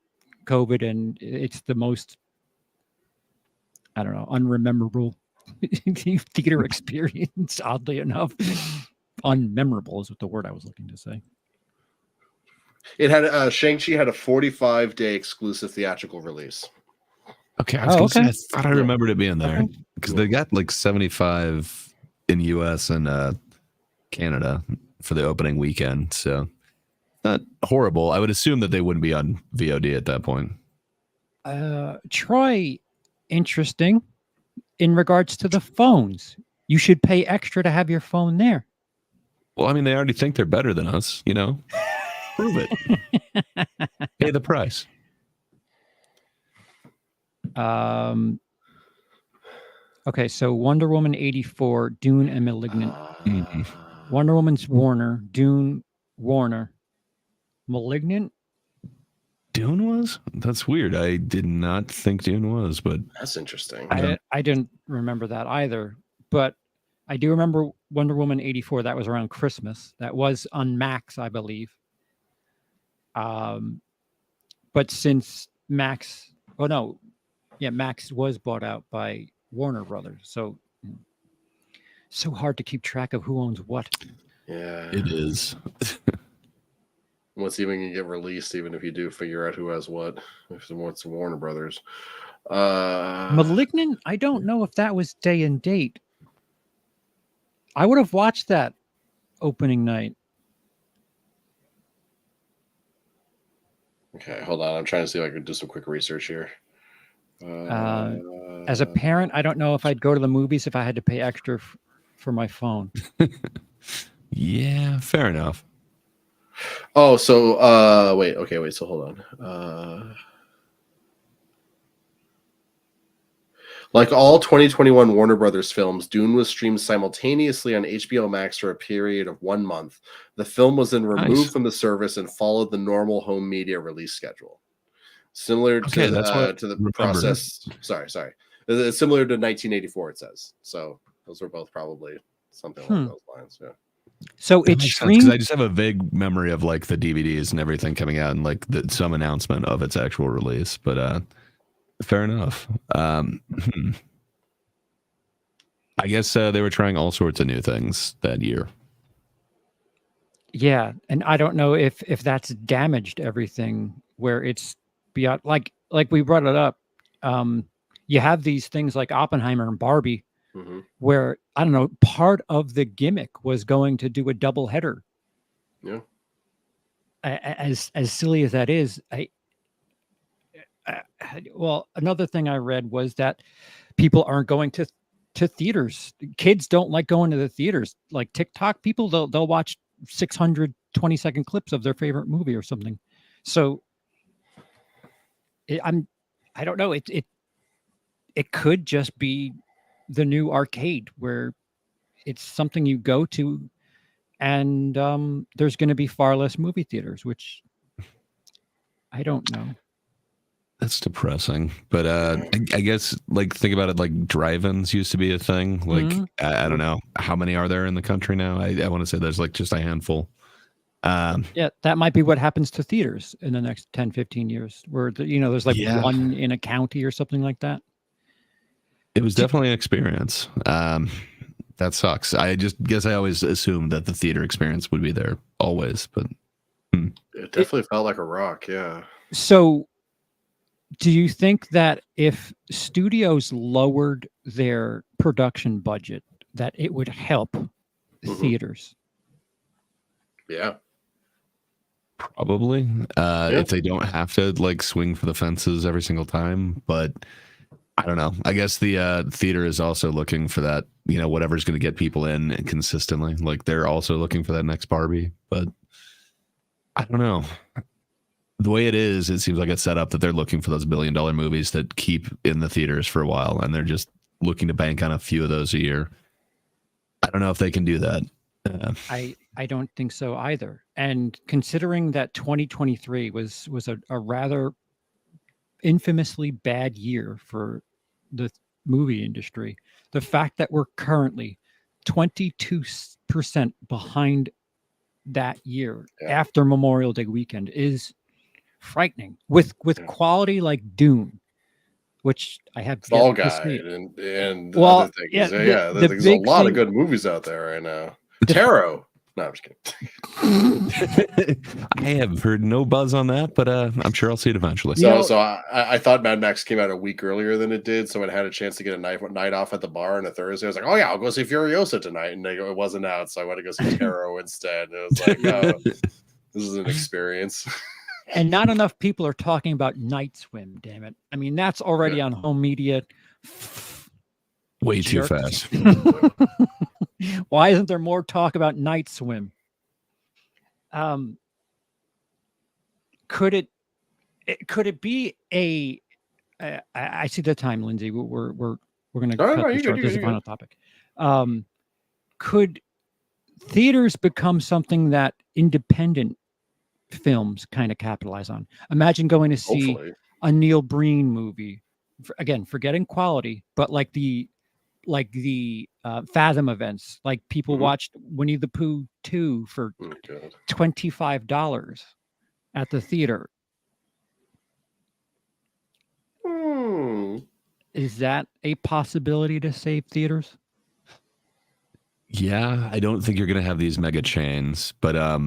COVID, and it's the most, I don't know, unrememberable theater experience. Oddly enough, unmemorable is what the word I was looking to say. It had Shang-Chi had a 45-day exclusive theatrical release. Okay, I was going to say, I thought I remembered it being there, because they got like 75 in US and Canada for the opening weekend. So not horrible. I would assume that they wouldn't be on VOD at that point. Troy, interesting in regards to the phones. You should pay extra to have your phone there. Well, I mean, they already think they're better than us, you know? Prove it. Pay the price. Okay, so Wonder Woman 84, Dune, and Malignant. Wonder Woman's Warner, Dune, Warner. Malignant? Dune was? That's weird. I did not think Dune was, but that's interesting. I didn't remember that either, but I do remember Wonder Woman 84. That was around Christmas. That was on Max, I believe. But since Max, Max was bought out by Warner Brothers, so hard to keep track of who owns what. Yeah, it is. What's even gonna get released, even if you do figure out who has what, if it's Warner Brothers. Malignant, I don't know if that was day and date. I would have watched that opening night. Okay, hold on. I'm trying to see if I can do some quick research here. As a parent, I don't know if I'd go to the movies if I had to pay extra for my phone. Yeah, fair enough. Oh, so wait, so hold on. Like all 2021 Warner Brothers films, Dune was streamed simultaneously on HBO Max for a period of 1 month. The film was then removed from the service and followed the normal home media release schedule. Similar to the process. Sorry. It's similar to 1984, it says. So those were both probably something along those lines. Yeah. So it's streamed. Because I just have a vague memory of like the DVDs and everything coming out and like some announcement of its actual release. But fair enough. I guess they were trying all sorts of new things that year. Yeah, and I don't know if that's damaged everything where it's beyond like we brought it up. You have these things like Oppenheimer and Barbie Hmm. where I don't know, part of the gimmick was going to do a double header. Yeah. As silly as that is, well, another thing I read was that people aren't going to theaters. Kids don't like going to the theaters. Like TikTok people, they'll watch 620-second clips of their favorite movie or something. So I don't know. It could just be the new arcade where it's something you go to, and there's going to be far less movie theaters, which I don't know. That's depressing. But I guess like think about it, like drive-ins used to be a thing. Like Mhm. I don't know how many are there in the country now. I want to say there's like just a handful. Yeah, that might be what happens to theaters in the next 10, 15 years, where there's like Yeah. one in a county or something like that. It was definitely an experience. That sucks. I just guess I always assumed that the theater experience would be there always, but It definitely felt like a rock. Yeah. So, do you think that if studios lowered their production budget, that it would help theaters? Yeah. probably if they don't have to like swing for the fences every single time. But I don't know. I guess the theater is also looking for that, whatever's going to get people in consistently. Like they're also looking for that next Barbie, but I don't know. The way it is, it seems like it's set up that they're looking for those billion-dollar movies that keep in the theaters for a while, and they're just looking to bank on a few of those a year. I don't know if they can do that. I don't think so either. And considering that 2023 was a rather infamously bad year for the movie industry, the fact that we're currently 22% behind that year after Memorial Day weekend is frightening. With quality like Dune, which I have yet Fall to Guy see. and Well, other things. yeah, Yeah, the there's a big lot of thing. good movies out there right now. Tarot. No, I'm just kidding. I have heard no buzz on that, but I'm sure I'll see it eventually. So I thought Mad Max came out a week earlier than it did, so it had a chance to get a night off at the bar on a Thursday. I was like, oh yeah, I'll go see Furiosa tonight, and it wasn't out, so I went to go see Tarot instead. And it was like, oh, this is an experience. And not enough people are talking about Night Swim, damn it. I mean, that's already on home media. Way too fast. Why isn't there more talk about Night Swim? Could it be a I see the time, Lindsay. We're going to cut this short. This is the final topic. Could theaters become something that independent films kind of capitalize on? Imagine going to see a Neil Breen movie, again, forgetting quality, but like the Fathom events, like people watched Winnie the Pooh 2 for $25 at the theater. Is that a possibility to save theaters? Yeah, I don't think you're going to have these mega chains, but I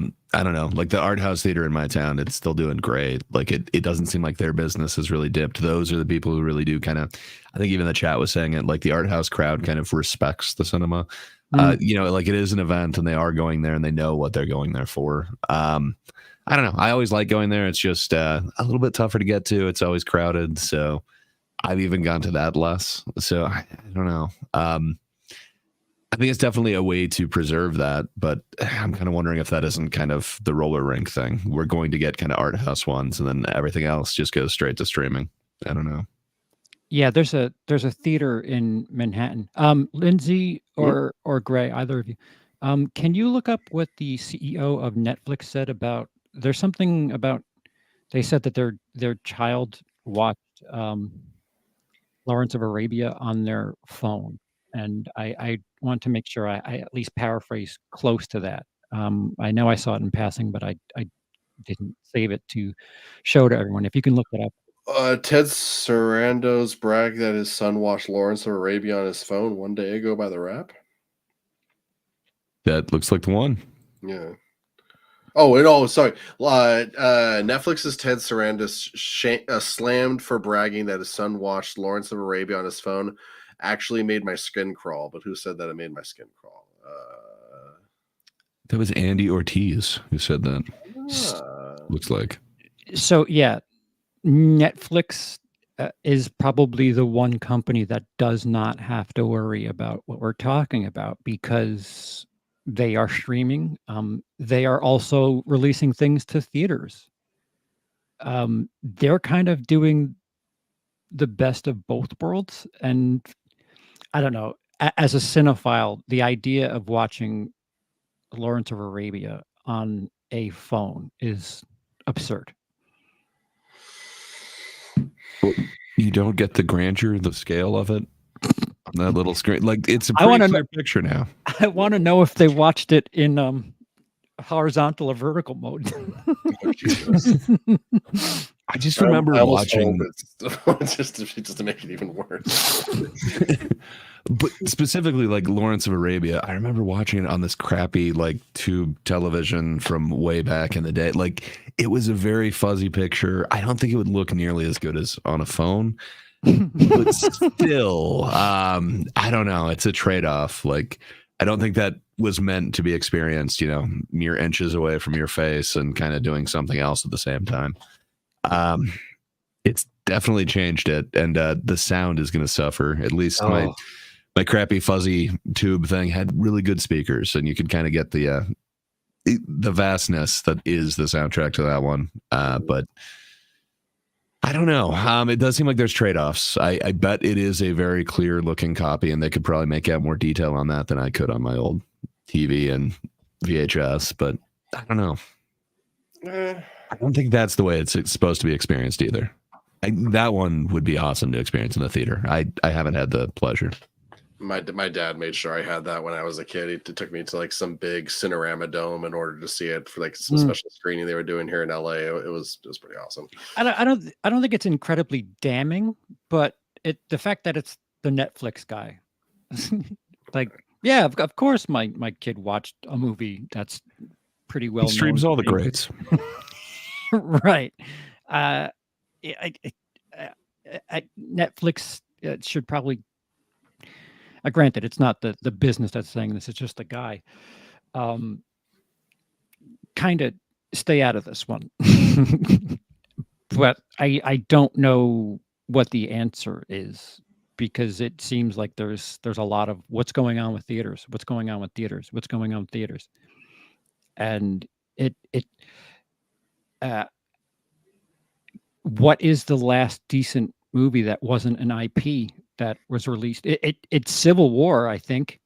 don't know. Like the art house theater in my town, it's still doing great. Like it doesn't seem like their business has really dipped. Those are the people who really do kind of, I think even the chat was saying it, like the art house crowd kind of respects the cinema. Like it is an event and they are going there and they know what they're going there for. I don't know. I always like going there. It's just a little bit tougher to get to. It's always crowded. So I've even gone to that less. So I don't know. I think it's definitely a way to preserve that, but I'm kind of wondering if that isn't kind of the roller rink thing. We're going to get kind of art house ones, and then everything else just goes straight to streaming. I don't know. Yeah, there's a theater in Manhattan. Lindsay or Gray, either of you, can you look up what the CEO of Netflix said about? There's something about. They said that their child watched Lawrence of Arabia on their phone. And I want to make sure I at least paraphrase close to that. I know I saw it in passing, but I didn't save it to show to everyone. If you can look it up. Ted Sarandos bragged that his son watched Lawrence of Arabia on his phone one day ago by the Rap. That looks like the one. Yeah. Oh, and sorry. Netflix's Ted Sarandos slammed for bragging that his son watched Lawrence of Arabia on his phone. Actually made my skin crawl. But who said that it made my skin crawl? That was Andy Ortiz who said that. Looks like. So yeah, Netflix is probably the one company that does not have to worry about what we're talking about because they are streaming. They are also releasing things to theaters. They're kind of doing the best of both worlds. And I don't know, as a cinephile, the idea of watching Lawrence of Arabia on a phone is absurd. You don't get the grandeur, the scale of it on that little screen. Like it's a I wanna pretty clear picture now. I want to know if they watched it in horizontal or vertical mode. I just remember watching, just to make it even worse. but specifically like Lawrence of Arabia. I remember watching it on this crappy like tube television from way back in the day. Like it was a very fuzzy picture. I don't think it would look nearly as good as on a phone, but still, I don't know. It's a trade-off. Like I don't think that was meant to be experienced, you know, mere inches away from your face and kind of doing something else at the same time. It's definitely changed it, and the sound is going to suffer. At least my crappy fuzzy tube thing had really good speakers, and you could kind of get the vastness that is the soundtrack to that one. But I don't know. It does seem like there's trade-offs. I bet it is a very clear looking copy, and they could probably make out more detail on that than I could on my old TV and VHS. But I don't know. I don't think that's the way it's supposed to be experienced either. That one would be awesome to experience in the theater. I haven't had the pleasure. My dad made sure I had that when I was a kid. He took me to like some big Cinerama Dome in order to see it for like some special screening they were doing here in LA. It was pretty awesome. I don't think it's incredibly damning, but the fact that it's the Netflix guy, like yeah, of course my kid watched a movie that's pretty well. He streams all the greats. Right. Netflix should probably. Granted, it's not the business that's saying this; it's just the guy. Kind of stay out of this one. But I don't know what the answer is because it seems like there's a lot of what's going on with theaters, and what is the last decent movie that wasn't an IP that was released? It's Civil War, I think,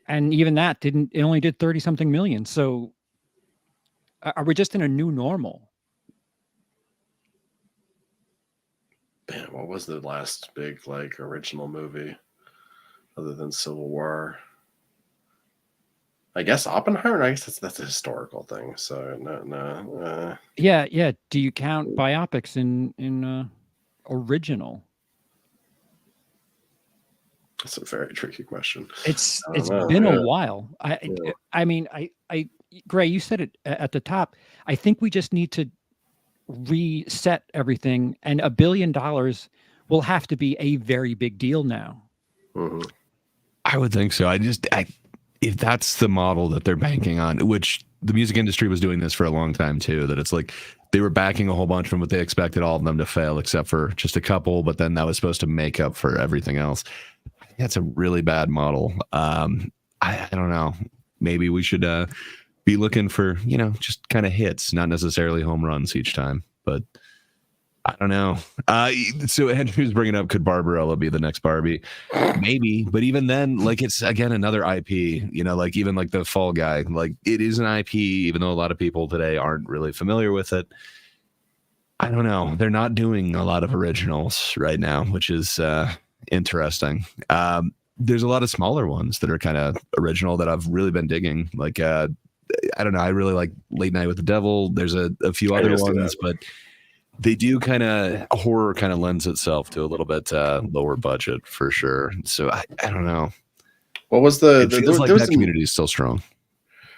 and even that it only did 30-something million. So, are we just in a new normal? Man, what was the last big like original movie other than Civil War? I guess Oppenheimer. I guess that's a historical thing. So no. Yeah. Do you count biopics in original? That's a very tricky question. It's been a while. I mean, Gray, you said it at the top. I think we just need to reset everything, and $1 billion will have to be a very big deal now. Mm-hmm. I would think so. If that's the model that they're banking on, which the music industry was doing this for a long time too, that it's like they were backing a whole bunch from what they expected all of them to fail except for just a couple, but then that was supposed to make up for everything else. That's a really bad model. I don't know. Maybe we should be looking for, just kind of hits, not necessarily home runs each time, but I don't know. So Andrew's bringing up, could Barbarella be the next Barbie? Maybe, but even then, like it's again another IP. Like even like the Fall Guy, like it is an IP, even though a lot of people today aren't really familiar with it. I don't know. They're not doing a lot of originals right now, which is interesting. There's a lot of smaller ones that are kind of original that I've really been digging. Like I don't know. I really like Late Night with the Devil. There's a few other ones, but. They do horror kind of lends itself to a little bit lower budget for sure. So I don't know. What was it feels like that community is still strong.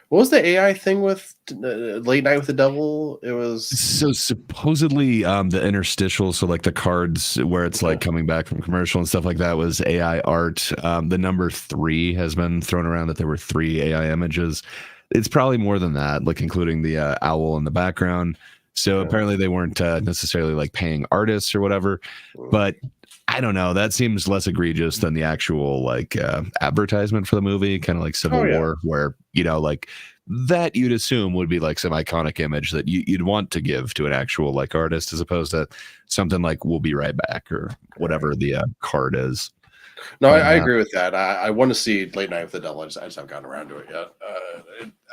What was the AI thing with Late Night with the Devil? It was So supposedly the interstitial, so like the cards where it's like coming back from commercial and stuff like that, was AI art. The number 3 has been thrown around that there were 3 AI images. It's probably more than that, like including the owl in the background. So apparently they weren't necessarily like paying artists or whatever, but I don't know. That seems less egregious than the actual like advertisement for the movie, kind of like Civil War, where, you know, like that you'd assume would be like some iconic image that you'd want to give to an actual like artist, as opposed to something like "We'll be right back" or whatever the card is. No, I agree with that. I want to see Late Night with the Devil. I just haven't gotten around to it yet.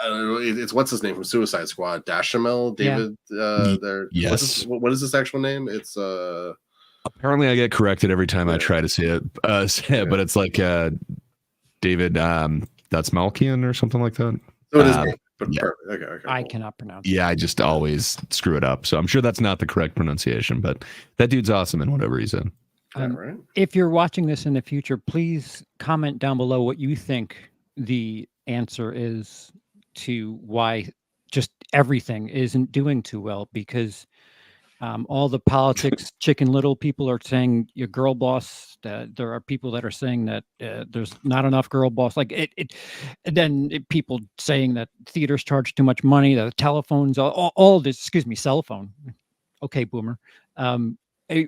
It's what's his name from Suicide Squad, Dashamel David. Yes. What is his actual name? It's apparently I get corrected every time I try to say it, but it's like David. That's Malkian or something like that. So it is name, but perfect. Okay, I cool. cannot pronounce. Yeah, I just always screw it up. So I'm sure that's not the correct pronunciation, but that dude's awesome in whatever he's in. Right. If you're watching this in the future, please comment down below what you think the answer is to why just everything isn't doing too well, because all the politics Chicken Little people are saying your girl boss. There are people that are saying that there's not enough girl boss. Like and then people saying that theaters charge too much money. The telephones, all this. Excuse me, cell phone. Okay, boomer.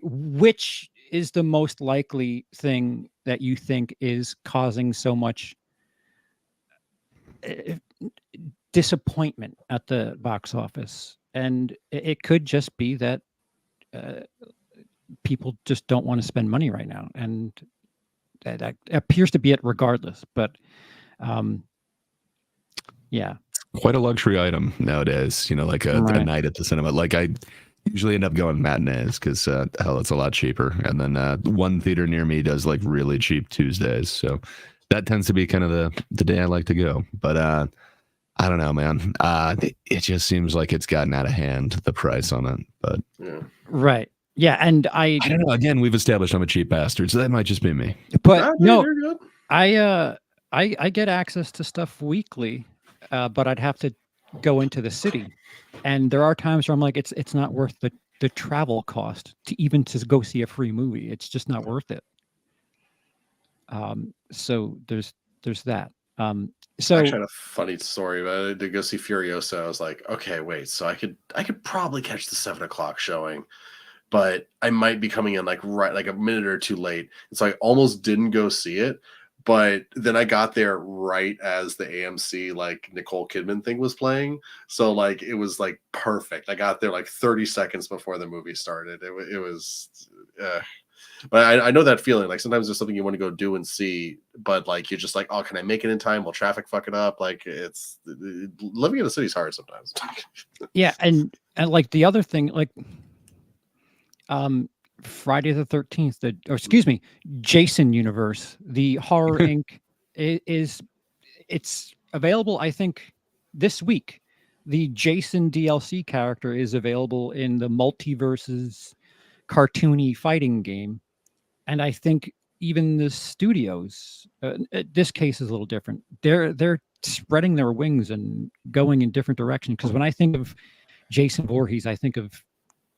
Which is the most likely thing that you think is causing so much disappointment at the box office? And it could just be that people just don't want to spend money right now, and that appears to be it regardless. But yeah, quite a luxury item nowadays, you know, like a night at the cinema. Like I usually end up going matinees because hell, it's a lot cheaper. And then one theater near me does like really cheap Tuesdays, so that tends to be kind of the day I like to go. But I don't know, man. It just seems like it's gotten out of hand, the price on it. But right, yeah, and I don't know. Again, we've established I'm a cheap bastard, so that might just be me. But no, I get access to stuff weekly, but I'd have to go into the city, and there are times where I'm like, it's not worth the travel cost to go see a free movie. It's just not worth it. So there's that. So I actually had a funny story about it. To go see Furiosa, I was like, okay, wait, so I could probably catch the 7:00 showing, but I might be coming in like a minute or two late. And so I almost didn't go see it. But then I got there right as the AMC like Nicole Kidman thing was playing. So like it was like perfect. I got there like 30 seconds before the movie started. It was but I know that feeling. Like sometimes there's something you want to go do and see, but like you're just like, oh, can I make it in time? Will traffic fuck it up? Like living in the city's hard sometimes. Yeah, and like the other thing, like Friday the 13th, Jason Universe, the Horror Inc. It's available, I think, this week. The Jason DLC character is available in the Multiverses cartoony fighting game, and I think even the studios, this case is a little different. They're spreading their wings and going in different directions, because when I think of Jason Voorhees, I think of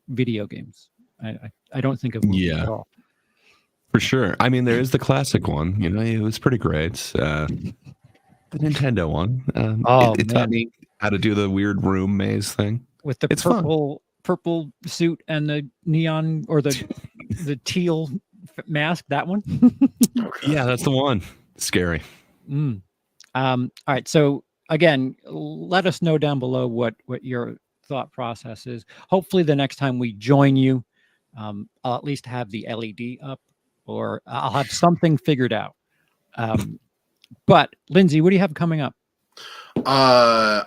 video games. I don't think of movies at all. For sure. I mean, there is the classic one. You know, it was pretty great. The Nintendo one. It taught me how to do the weird room maze thing with the purple suit and the neon or the teal mask. That one. Yeah, that's the one. Scary. All right. So again, let us know down below what your thought process is. Hopefully the next time we join you, I'll at least have the LED up, or I'll have something figured out. But Lindsay, what do you have coming up? Last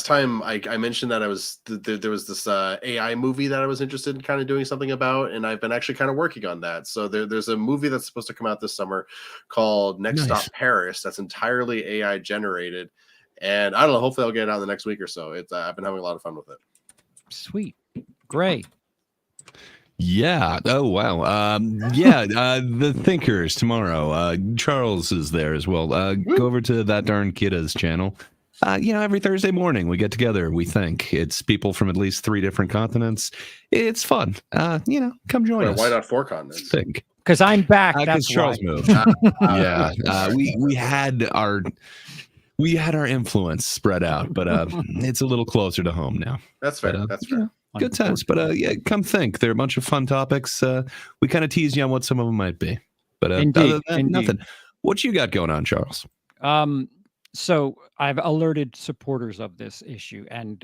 time I mentioned that there was this AI movie that I was interested in kind of doing something about, and I've been actually kind of working on that. So there's a movie that's supposed to come out this summer called Next Stop Paris that's entirely AI generated, and I don't know, hopefully I'll get it out in the next week or so. I've been having a lot of fun with it. Sweet. Gray. Yeah. Oh, wow. Yeah. The Thinkers tomorrow. Charles is there as well. Go over to That Darn Kidda's channel. Every Thursday morning we get together. We think. It's people from at least 3 different continents. It's fun. Come join us. Why not 4 continents? Think. Because I'm back. Because That's Charles why. moved. Yeah. We had our influence spread out, but it's a little closer to home now. That's fair. But, That's fair. Good times, but come think. There are a bunch of fun topics. We kind of teased you on what some of them might be, but other than that, nothing. What you got going on, Charles? So I've alerted supporters of this issue, and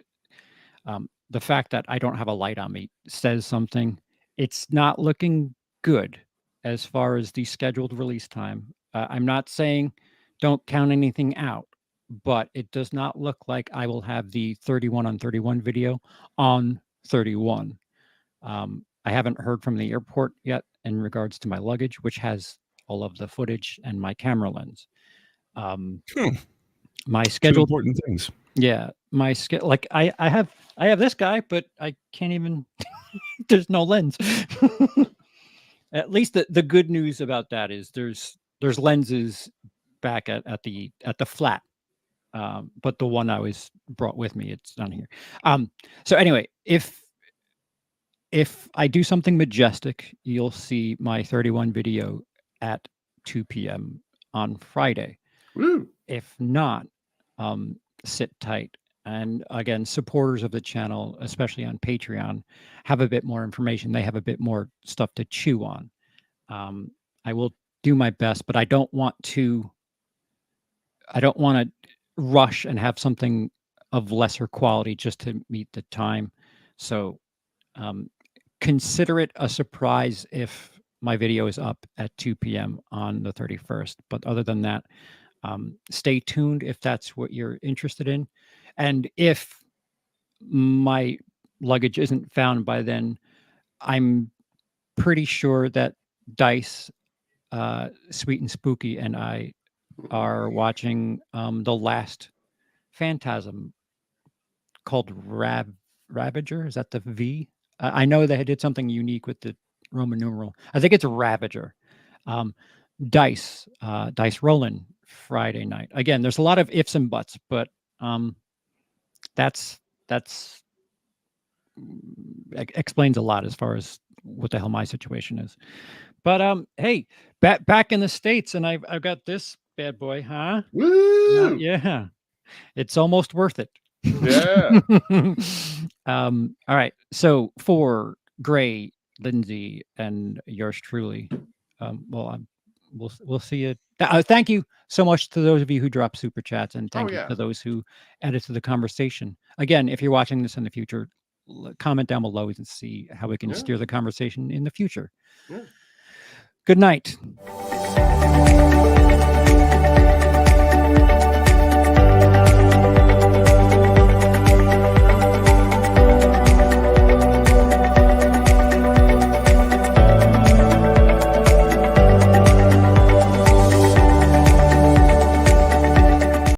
the fact that I don't have a light on me says something. It's not looking good as far as the scheduled release time. I'm not saying don't count anything out, but it does not look like I will have the 31 on 31 video on 31. I haven't heard from the airport yet in regards to my luggage, which has all of the footage and my camera lens. My scheduled 2 important things. Yeah, my like I have this guy, but I can't even. There's no lens. At least the good news about that is there's lenses back at the flat. But the one I was brought with me, it's not here. So anyway, if I do something majestic, you'll see my 31 video at 2 p.m. on Friday. Woo. If not, sit tight. And again, supporters of the channel, especially on Patreon, have a bit more information. They have a bit more stuff to chew on. I will do my best, but I don't want to rush and have something of lesser quality just to meet the time. So consider it a surprise if my video is up at 2 p.m. on the 31st. But other than that, stay tuned if that's what you're interested in. And if my luggage isn't found by then, I'm pretty sure that Dice, Sweet and Spooky, and I are watching the last Phantasm called Ravager. Is that the V? I know they did something unique with the Roman numeral. I think it's a Ravager. Dice rolling Friday night. Again, there's a lot of ifs and buts, but that's explains a lot as far as what the hell my situation is. But hey, back in the States, and I've got this bad boy, huh? Woo! Yeah, it's almost worth it. Yeah. All right. So for Gray, Lindsay, and yours truly, we'll see you. Thank you so much to those of you who drop super chats, and thank you to those who added to the conversation. Again, if you're watching this in the future, comment down below and see how we can steer the conversation in the future. Good night.